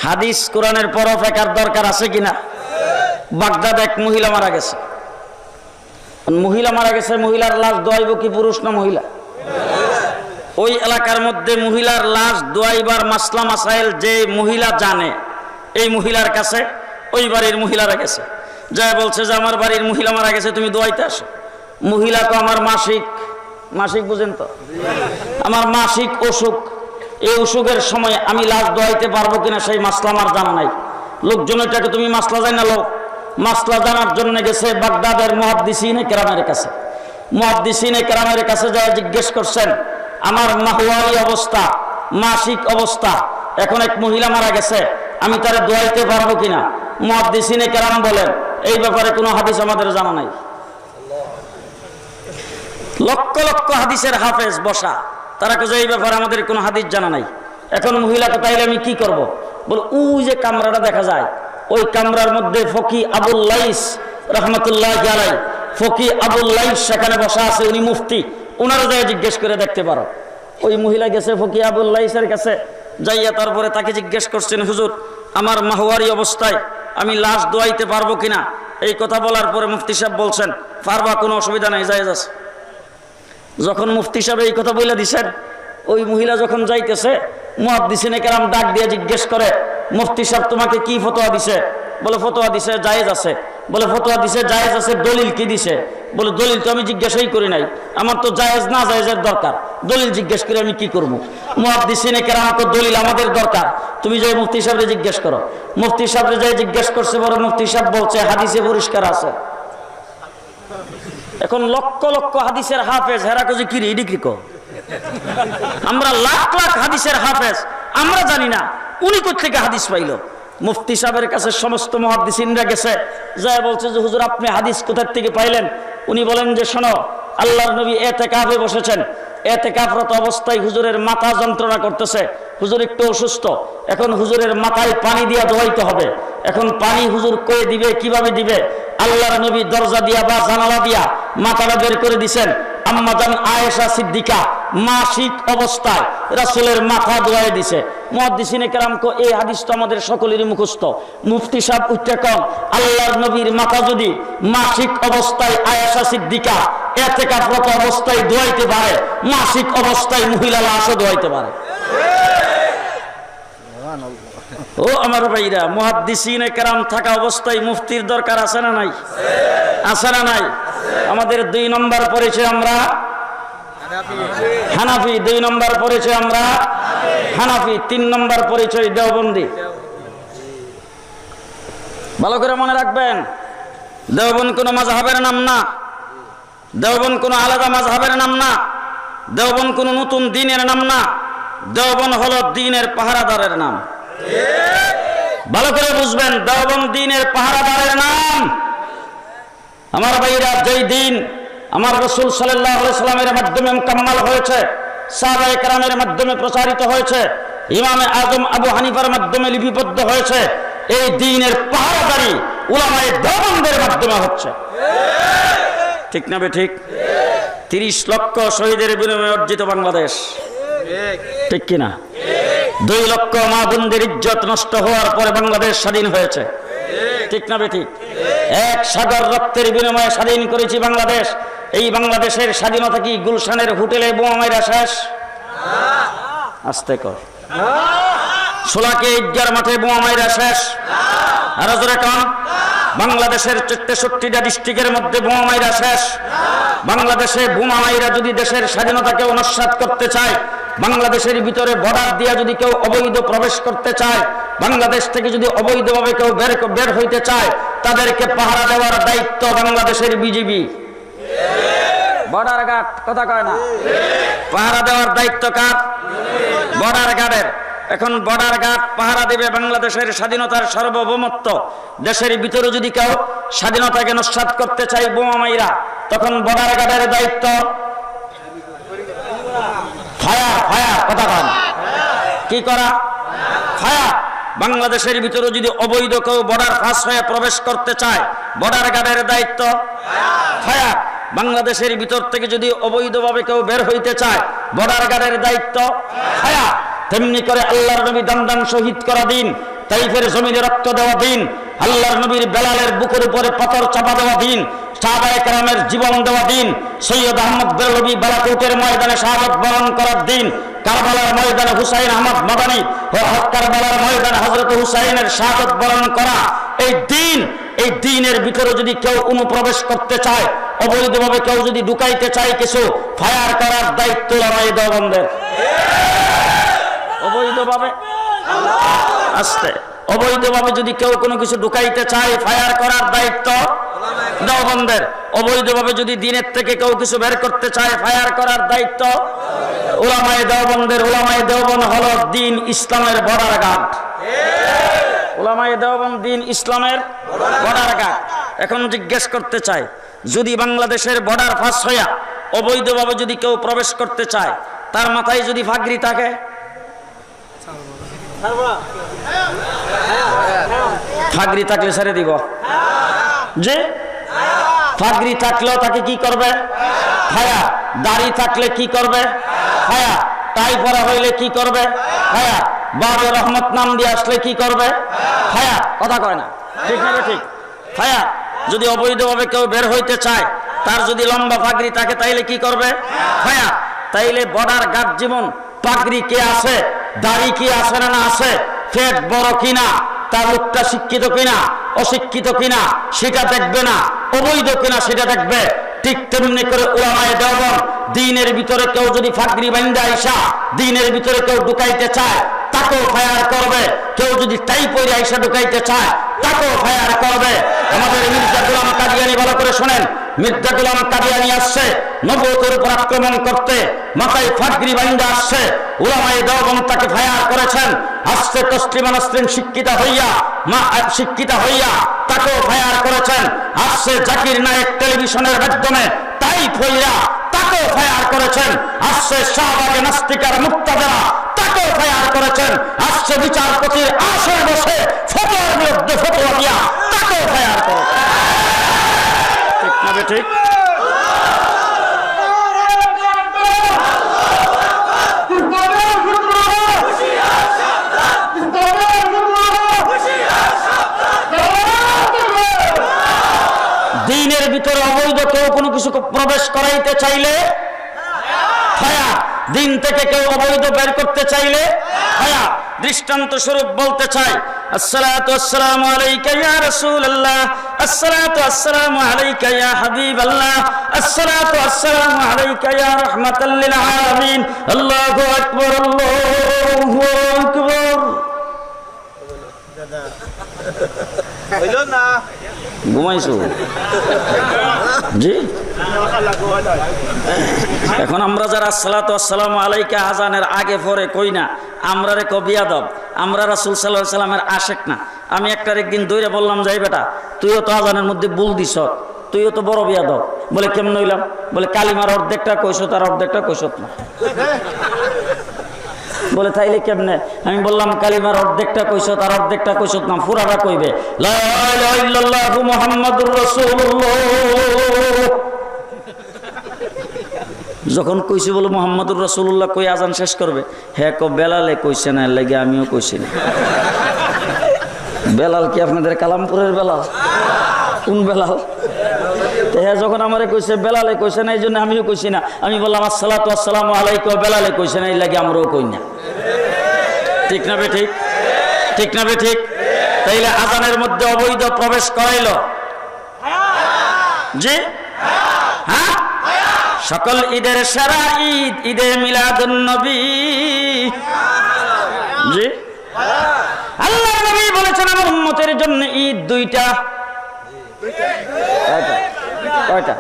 Speaker 2: হাদিস কোরআনের পরও ফিকহের দরকার আছে কিনা? বাগদাদ এক মহিলা মারা গেছে। মহিলা মারা গেছে, মহিলার লাশ দোয়াইব কি পুরুষ না মহিলা? ওই এলাকার মধ্যে মহিলার লাশ দোয়াইবার মাসলা মাসাইল যে মহিলা জানে, এই মহিলার কাছে ওই বাড়ির মহিলারা গেছে, যা বলছে যে আমার বাড়ির মহিলা মারা গেছে, তুমি দোয়াইতে আসো। মহিলা তো আমার মাসিক বুঝেন তো, আমার মাসিক অসুখ, এই অসুখের সময় আমি লাশ দোয়াইতে পারবো কিনা সেই মাসলা আমার জানা নাই। লোকজন এটাকে তুমি মাসলা জানা লো, মাসলা জানার জন্য গেছে বাগদাদের মুহাদ্দিসিনে কেরামের কাছে। মুহাদ্দিসিনে কেরামের কাছে যা জিজ্ঞেস করছেন, আমার মাহওয়ারি অবস্থা, মাসিক অবস্থা, এখন এক মহিলা মারা গেছে, আমি তারে দোয়াইতে পারবো কিনা? মুহাদ্দিসিনে কেরাম বলেন, এই ব্যাপারে কোনো হাদিস আমাদের জানা নাই। লক্ষ লক্ষ হাদিসের হাফেজ বসা, তারা কে এই ব্যাপারে আমাদের কোনো হাদিস জানা নাই। এখন মহিলাকে তাইলে আমি কি করব? বল, ওই যে কামরাটা দেখা যায়, ওই কামরার মধ্যে ফকি আবুল লাইস রহমতুল্লাহি আলাইহি, ফকি আবুল লাইস সেখানে বসা আছে, উনি মুফতি, ওনারা যাই জিজ্ঞেস করে দেখতে পারো। ওই মহিলা গেছে ফকি আবুল লাইসের কাছে, যাইয়া তারপরে তাকে জিজ্ঞেস করছেন, হুজুর আমার মাহওয়ারি অবস্থায় আমি লাশ দোয়াইতে পারবো কিনা? এই কথা বলার পরে মুফতি সাহেব বলছেন, পারবা, কোনো অসুবিধা নাই, জায়েজ আছে। যখন মুফতি সাহেব এই কথা বলে দিছেন, ওই মহিলা যখন যাইতেছে, মুহাদ্দিসিনে কেরাম ডাক দিয়ে জিজ্ঞেস করে, মুফতি সাহেব তোমাকে কি ফতোয়া দিছে? বলে ফতোয়া দিছে জায়েজ আছে। বলে ফতোয়া দিছে জায়েজ আছে, দলিল কি দিছে? বলে দলিল তো আমি জিজ্ঞাসাই করি নাই, আমার তো জায়েজ না জায়েজের দরকার, দলিল জিজ্ঞেস করে আমি কি করবো? মুহাদ্দিসিনে কেরাম কো দলিল আমাদের দরকার, তুমি যাই মুফতি সাহেবরে জিজ্ঞেস করো। মুফতি সাহেবরে যাই জিজ্ঞেস করছে, বড় মুফতি সাহেব বলছে হাদিসে পরিষ্কার আছে। এখন লক্ষ লক্ষ হাদিসের হাফেজ, হেরা কজি কি রে ডিগ্রি কো, আমরা লাখ লাখ হাদিসের হাফেজ, আমরা জানি না উনি কোথেকে হাদিস পাইল। মুফতি সাহেবের কাছে সমস্ত মুহাদ্দিসিনরা গেছে, যায় বলছে যে হুজুর আপনি হাদিস কোথা থেকে পাইলেন? উনি বলেন যে শোনো, আল্লাহর নবী ইতিকাফে বসেছেন, ইতিকাফরত অবস্থায় হুজুরের মাথা যন্ত্রণা করতেছে, হুজুর একটু অসুস্থ, এখন হুজুরের মাথায় পানি দিয়া ধোয়াইতে হবে। এখন পানি হুজুর কয়ে দিবে, কিভাবে দিবে? আল্লাহর নবী দরজা দিয়া বা জানালা দিয়া মাথাটা বের করে দিছেন। আম্মাজান আয়েশা সিদ্দিকা মাসিক অবস্থায় রাসূলের মাথা ধোয়াই দিছে। মুহাদ্দিসিনে কেরাম কো এই হাদিস তো আমাদের সকলেরই মুখস্থ। মুফতি সাহেব উঠতে কম, আল্লাহর নবীর মাথা যদি মাসিক অবস্থায় আয়েশা সিদ্দিকা ইতিকাফরত অবস্থায় ধোয়াইতে পারে, মাসিক অবস্থায় মহিলা লাশও ধোয়াইতে পারে। ও আমার ভাইরা, মুহাদ্দিসিনে কেরাম থাকা অবস্থায় মুফতির দরকার আছে না নাই? আছে না নাই? আমাদের 2 নম্বর পরিচয় আমরা হানাফি, 2 নম্বর পরিচয় আমরা হানাফি, 3 নম্বর পরিচয় দেওবন্দি। ভালো করে মনে রাখবেন, দেওবন্দ কোনো মাযহাবের নাম না, দেওবন্দ কোনো আলাদা মাযহাবের নাম না, দেওবন্দ কোনো নতুন দ্বীনের নাম না, দেওবন্দ হলো দ্বীনের পাহারাদারের নাম। ভালো করে বুঝবেন, দেওবন্দ দ্বীনের পাহারাদারের নাম। আমার ভাইরা, যেই দিন আমার রাসূল সাল্লাল্লাহু আলাইহি সাল্লামের মাধ্যমে মুকাম্মাল হয়েছে, সাহাবায়ে কেরামের মাধ্যমে প্রচারিত হয়েছে, ইমামে আজম আবু হানিফার মাধ্যমে লিপিবদ্ধ হয়েছে, এই দ্বীনের পাহারাদারি উলামায়ে দেওবন্দের মাধ্যমে হচ্ছে। ঠিক না বে ঠিক? 30 লক্ষ শহীদের বিনিময়ে অর্জিত বাংলাদেশ, ঠিক কিনা? 2 লক্ষ মা বোনদের ইজ্জত নষ্ট হওয়ার পরে বাংলাদেশ স্বাধীন হয়েছে, ঠিক না বে ঠিক? 1 সাগর রক্তের বিনিময়ে স্বাধীন করেছি বাংলাদেশ। এই বাংলাদেশের স্বাধীনতা কি গুলশানের হোটেলে বোমা মাইরা শেষ? আস্তে কর। সোলাকে ঈদগার মাঠে বোমা মাইরা শেষ? আরো জোরে কন। বাংলাদেশের 63টা ডিস্ট্রিক্টের মধ্যে বোমা মাইরা শেষ? বাংলাদেশে বোমা মাইরা যদি দেশের স্বাধীনতাকে নস্যাৎ করতে চায়, বাংলাদেশের ভিতরে বর্ডার দিয়া যদি কেউ অবৈধ প্রবেশ করতে চায়, বাংলাদেশ থেকে যদি অবৈধভাবে কেউ বের হইতে চায়, তাদেরকে পাহারা দেওয়ার দায়িত্ব বাংলাদেশের বিজিবি। বর্ডার গার্ড, কথা কয় না? পাহারা দেওয়ার দায়িত্ব কার? বর্ডার গার্ডের। এখন বর্ডার গার্ড পাহারা দেবে বাংলাদেশের স্বাধীনতার সার্বভৌমত্ব। দেশের ভিতরে যদি কেউ স্বাধীনতাকে নস্যাৎ করতে চায় বোমা মাইরা, তখন বর্ডার গার্ডের দায়িত্ব ফায়ার, ফায়ার, কথা কয় না? কি করা? ফায়ার। বাংলাদেশের ভিতরে যদি অবৈধ কেউ বর্ডার পাস হয়ে প্রবেশ করতে চায়, বর্ডার গার্ডের দায়িত্ব ফায়ার। বাংলাদেশের ভিতর থেকে যদি অবৈধভাবে কেউ বের হইতে চায়, বর্ডার গার্ডের দায়িত্ব ফায়ার। তেমনি করে আল্লাহর নবী দান শহীদ করা দিন, তাইফের জমিনে রক্ত দেওয়া দিন, আল্লাহর নবীর বেলালের বুকের উপরে পাথর চাপা দেওয়া দিন, সাহাবায়ে কেরামের জীবন দেওয়া দিন, সৈয়দ আহমদ বেরলভী বালাকোটের ময়দানে শাহাদাত বরণ করার দিন, কারবালার ময়দানে হুসাইন আহমদ মাদানী ও কারবালার ময়দানে হযরত হুসাইনের শাহাদাত বরণ করা, এই দিন, এই দিনের ভিতরে যদি কেউ অনুপ্রবেশ করতে চায়, অবৈধভাবে কেউ যদি ঢুকাইতে চায় কিছু, ফায়ার করার দায়িত্ব উলামায়ে দেওবন্দের। অবৈধভাবে, আস্তে, অবৈধভাবে যদি কেউ কোনো কিছু ঢুকাইতে চায়, ফায়ার করার দায়িত্ব দেওবন্দের। অবৈধভাবে যদি দিনের থেকে কেউ কিছু বের করতে চায়, ফায়ার করার দায়িত্ব উলামায়ে দেওবন্দের। উলামায়ে দেওবন্দ হলো দ্বীন ইসলামের বর্ডার গার্ড। উলামায়ে দেওবন্দ দ্বীন ইসলামের বর্ডার গার্ড। এখন জিজ্ঞেস করতে চাই, যদি বাংলাদেশের বর্ডার ফাঁস হইয়া অবৈধভাবে যদি কেউ প্রবেশ করতে চায়, তার মাথায় যদি ফাগরি থাকে, ফাগরি থাকলে ছেড়ে দিব যে? ফাগরি থাকলেও তাকে কি করবে? ফায়ার। দাড়ি থাকলে কি করবে? ফায়ার। টাই পরা হইলে কি করবে? ফায়ার। বাবে রহমত নাম দিয়ে আসলে কি করবে? ফায়ার। কথা কয় না? ঠিক না? ঠিক। ফায়ার। যদি অবৈধভাবে কেউ বের হইতে চায়, তার যদি লম্বা পাগড়ি থাকে, তাইলে কি করবে? ফায়ার। তাইলে বর্ডার গার্ড জীবন, পাগড়ি কে আছে, দাড়ি কি আছে না আছে, পেট বড় কিনা, তার মুখটা শিক্ষিত কিনা, অশিক্ষিত কিনা সেটা দেখবে না, অবৈধ কিনা সেটা দেখবে। ঠিক তেমনি করে উলামায়ে দেওবন্দ দ্বীনের ভিতরে কেউ যদি ফাকরি বান্দা আইসা দ্বীনের ভিতরে কেউ ঢুকাইতে চায় তাকেও ফায়ার করবে, কেউ যদি টাই পরে আইসা ঢুকাইতে চায় তাকেও ফায়ার করবে। আমাদের মির্জা গোলাম কাদিয়ানী, ভালো করে শোনেন, মির্জা গোলাম কাদিয়ানী আসছে নবুয়তের উপর আক্রমণ করতে, মাথায় ফাকরি বান্দা আসছে, উলামায়ে দেওবন্দ তাকে ফায়ার করেছেন। আসছে তসলিমা নাসরিন শিক্ষিতা হইয়া তাকেও ফায়ার করেছেন। আসছে জাকির নায়েক টেলিভিশনের মাধ্যমে টাইপ হইয়া তাকেও ফায়ার করেছেন। আসছে শাহবাগে নাস্তিকার মুক্তাদারা তাকেও ফায়ার করেছেন। আসছে বিচারপতির আসনে বসে ফতোয়ার বিরুদ্ধে ফতোয়া দিয়া তাকেও ফায়ার করেছেন। ঠিক না ঠিক? দ্বীনের ভিতরে অবৈধ কেউ কোনো কিছু প্রবেশ করাইতে চাইলে ফায়ার, দ্বীন থেকে কেউ অবৈধ বের করতে চাইলে ফায়ার। দৃষ্টান্ত স্বরূপ বলতে চাই, আসসালাতু আসসালামু আলাইকা ইয়া রাসূলুল্লাহ, আসসালাতু আসসালামু আলাইকা ইয়া হাবিবাল্লাহ, আসসালাতু আসসালামু আলাইকা ইয়া রাহমাতাল লিল আলামিন, আল্লাহু আকবার, আল্লাহু আকবার।
Speaker 3: হইল না,
Speaker 2: ঘুমাইছো জি? এখন আমরা যারা আসসালাতু আসসালামু আলাইকা আজানের আগে পরে কই না, আমরা রে কবিয়াদব, আমরা রাসূল সাল্লাল্লাহু আলাইহি সাল্লামের আশেক না। আমি একদিন দৌড়ে বললাম, যাই বেটা তুইও তো আজানের মধ্যে ভুল দিছ, তুইও তো বড় বিয়াদব। বলে কেমন হইলাম? বলে কালিমার অর্ধেকটা কইছো তার অর্ধেকটা কইছত না। বলে তাইলে কেমনে? আমি বললাম কালিমার অর্ধেকটা কইছো তার অর্ধেকটা কইছত না, পুরাটা কইবে লা ইলাহা ইল্লাল্লাহু মুহাম্মাদুর রাসূলুল্লাহ। যখন কইছি বলে মুহাম্মাদুর রাসূলুল্লাহ কই আজান শেষ করবে, হ্যাঁ বেলালে কইছে না, লাগে আমিও কইছি না। বেলাল কি আপনাদের কালামপুরের বেলাল? কোন বেলাল? হ্যাঁ যখন আমারে কইছে বেলালে কইছে না, এই জন্য আমিও কইছি না। আমি বললাম আসসালাতু আসসালামু আলাইকা, বেলালে কইছে না, এই লাগে আমরাও কই না। ঠিক না বে ঠিক? ঠিক না বে ঠিক? তাইলে আজানের মধ্যে অবৈধ প্রবেশ করাইল জি? হ্যাঁ, সকল ঈদের সেরা ঈদ ঈদে মিলাদুন নবী জি। আল্লাহ নবী বলেছেন আমার উম্মতের জন্য ঈদ দুইটা। কয়টা?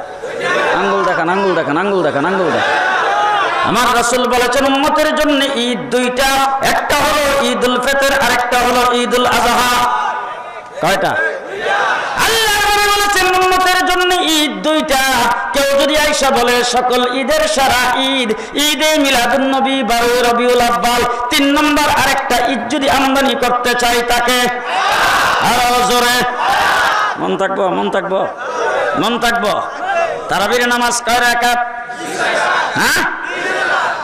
Speaker 2: আঙ্গুল দেখান, আঙ্গুল দেখান, আঙ্গুল দেখান, আঙ্গুল দেখান। আমার রাসূল বলেছেন উম্মতের জন্য ঈদ দুইটা, একটা হলো ঈদুল ফিতর আর একটা হলো ঈদুল আযহা। কয়টা? আল্লাহ নবী বলেছেন উম্মতের জন্য ঈদ দুইটা। কেউ যদি আয়েশা বলে সকল ঈদের সারা ঈদ ঈদে মিলাদুন নবী 12 রবিউল আউয়াল, 3 নম্বর আরেকটা ঈদ যদি আমদানি করতে চাই তাকে আরো জোরে মন থাকবো, মন থাকবো, মন থাকবো। তারাবির নামাজ কয় রাকাত? হ্যাঁ,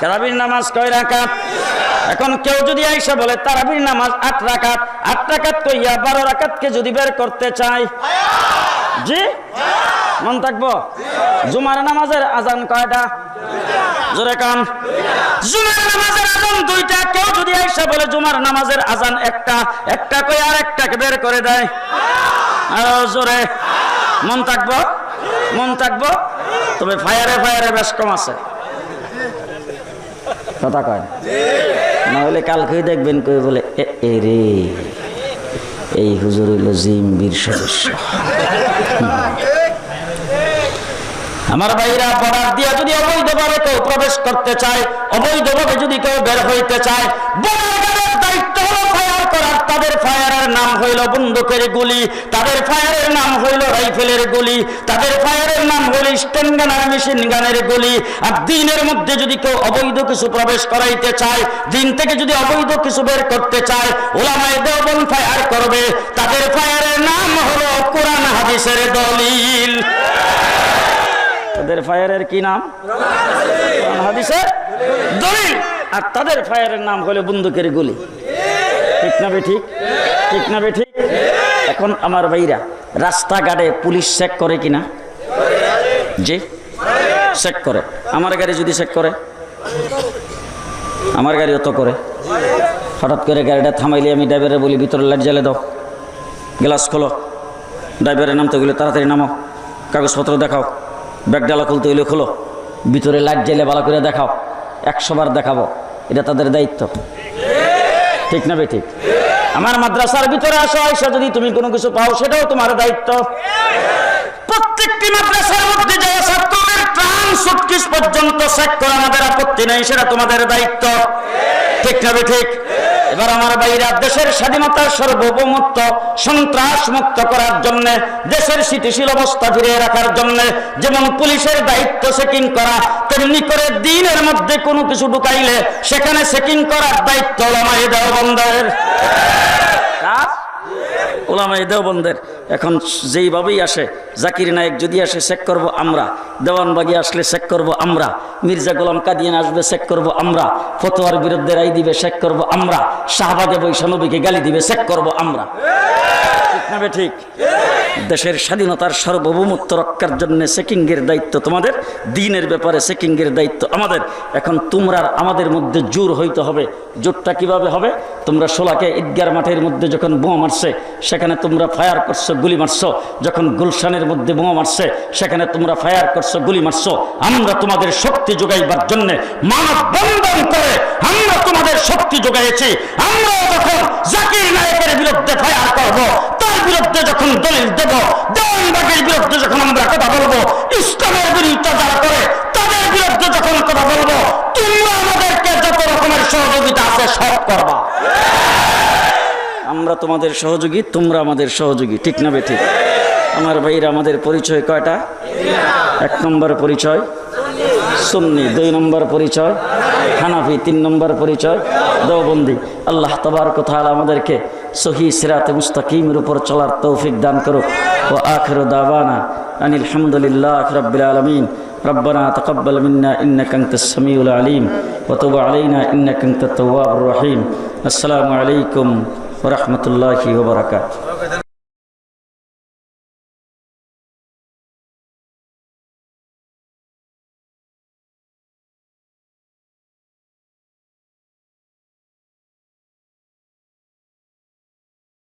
Speaker 2: তারাবির নামাজ কয় রাকাত? এখন কেউ যদি আয়েশা বলে তারাবির নামাজ 8 রাকাত, 8 রাকাত কইয়া 12 রাকাতকে যদি বের করতে চাই জি, মন থাকবো। জুমার নামাজের আজান কয়টা? জোরে কান। জুমার নামাজের আজান দুইটা। কেউ যদি আয়েশা বলে জুমার নামাজের আজান একটা, একটা কই আর একটাকে বের করে দেয় আরো জোরে, মন থাকবো, মন থাকবো। তবে ফায়ারে ফায়ারে বেশ কম আছে, কথা কয় না হলে কালকেই দেখবেন কই বলে এ রে এই হুজুর হইল জিএমবির সদস্য। আমার ভাইরা, বর্ডার দিয়া যদি অবৈধভাবে কেউ প্রবেশ করতে চায়, অবৈধভাবে যদি কেউ বের হইতে চায়, বর্ডারের দায়িত্ব হলো ফায়ার করার। তাদের ফায়ারের নাম হইল বন্দুকের গুলি, তাদের ফায়ারের নাম হইল রাইফেলের গুলি, তাদের ফায়ারের নাম হইল স্টেন গান আর মেশিন গানের গুলি। আর দ্বীনের মধ্যে যদি কেউ অবৈধ কিছু প্রবেশ করাইতে চায়, দ্বীন থেকে যদি অবৈধ কিছু বের করতে চায়, উলামায়ে দেওবন্দ ফায়ার করবে। তাদের ফায়ারের নাম হলো কোরআন হাদিসের দলিল। তাদের ফায়ারের কি নাম? কোরআন হাদিসের দলিল। আর তাদের ফায়ারের নাম হলো বন্দুকের গুলি। ঠিক না বে ঠিক? ঠিক না বে ঠিক? এখন আমার ভাইরা, রাস্তাঘাটে পুলিশ চেক করে কিনা? জি, চেক করে। আমার গাড়ি যদি চেক করে, আমার গাড়িও তো করে। হঠাৎ করে গাড়িটা থামাইলে আমি ড্রাইভারে বলি ভিতরে লাইট জ্বালে দাও, গ্লাস খোলো, ড্রাইভারের নামতে গেলে তাড়াতাড়ি নামো, কাগজপত্র দেখাও, ব্যাগ ডালা খুলতে হইলে খোলো, ভিতরে লাইট জ্বালে ভালো করে দেখাও, 100 বার দেখাবো, এটা তাদের দায়িত্ব, ঠিক না বেঠিক? আমার মাদ্রাসার ভিতরে আসো, আইসা যদি তুমি কোনো কিছু পাও সেটাও তোমার দায়িত্ব। প্রত্যেকটি মাদ্রাসার মধ্যে যে ছাত্রদের ট্রান সুটকেস পর্যন্ত চেক করা আমাদের আপত্তি নেই, সেটা তোমাদের দায়িত্ব, ঠিক না বেঠিক? এবার আমার ভাইরা, দেশের স্বাধীনতার সার্বভৌমত্ব সন্ত্রাস মুক্ত করার জন্য, দেশের স্থিতিশীল অবস্থা ফিরিয়ে রাখার জন্য যেমন পুলিশের দায়িত্ব চেকিং করা, তেমনি করে দ্বীনের মধ্যে কোনো কিছু ঢুকাইলে সেখানে চেকিং করার দায়িত্ব উলামায়ে দেওবন্দের। উলামায়ে দেওবন্দের। এখন যেইভাবেই আসে, জাকির নায়েক যদি আসে চেক করব আমরা, দেওয়ানবাগি আসলে চেক করব আমরা, মির্জা গোলাম কাদিয়ান আসবে চেক করব আমরা, ফতোয়ার বিরুদ্ধে রায় দিবে চেক করব আমরা, শাহবাগে বৈশা নবীকে গালি দিবে চেক করব আমরা, ঠিক না ঠিক? দেশের স্বাধীনতার সার্বভৌমত্ব রক্ষার জন্য চেকিংয়ের দায়িত্ব তোমাদের, দ্বীনের ব্যাপারে চেকিংয়ের দায়িত্ব আমাদের। এখন তোমরা আমাদের মধ্যে জোর হইতে হবে। জোরটা কিভাবে হবে? তোমরা শোলাকে ঈদগার মাঠের মধ্যে যখন বোমা মারছে সেখানে তোমরা ফায়ার করছো, গুলি মারছো, যখন গুলশানের মধ্যে বোমা মারছে সেখানে তোমরা ফায়ার করছো, গুলি মারছো। আমরা তোমাদের শক্তি যোগাইবার জন্য মানববন্ধন করে আমরা তোমাদের শক্তি যোগাইছি। আমরা যখন জাকির নায়েকের বিরুদ্ধে ফায়ার করব, তার বিরুদ্ধে যখন দলিল দেব, দেওয়ানবাগের বিরুদ্ধে যখন আমরা কথা বলবো, ইসলামের বিরুদ্ধে যারা করে তাদের বিরুদ্ধে যখন কথা বলবো, তোমরা আমাদেরকে যত রকমের সহযোগিতা আছে সব করবা। আমরা তোমাদের সহযোগী, তোমরা আমাদের সহযোগী, ঠিক না বেঠিক? আমার ভাইরা, আমাদের পরিচয় কয়টা? 1 নম্বর পরিচয় সুন্নি, 2 নম্বর পরিচয় হানাফি, 3 নম্বর পরিচয় দেওবন্দি। আল্লাহ তাবারক ওয়া তাআলা আমাদেরকে সহি সিরাতে মুস্তাকিমের উপর চলার তৌফিক দান করুক। ওয়া আখিরু দাওয়ানা আনিল হামদুলিল্লাহি রাব্বিল আলামিন। ربنا تقبل منا إنك أنت السميع العليم وتب علينا إنك أنت التواب الرحيم. السلام عليكم ورحمة الله وبركاته.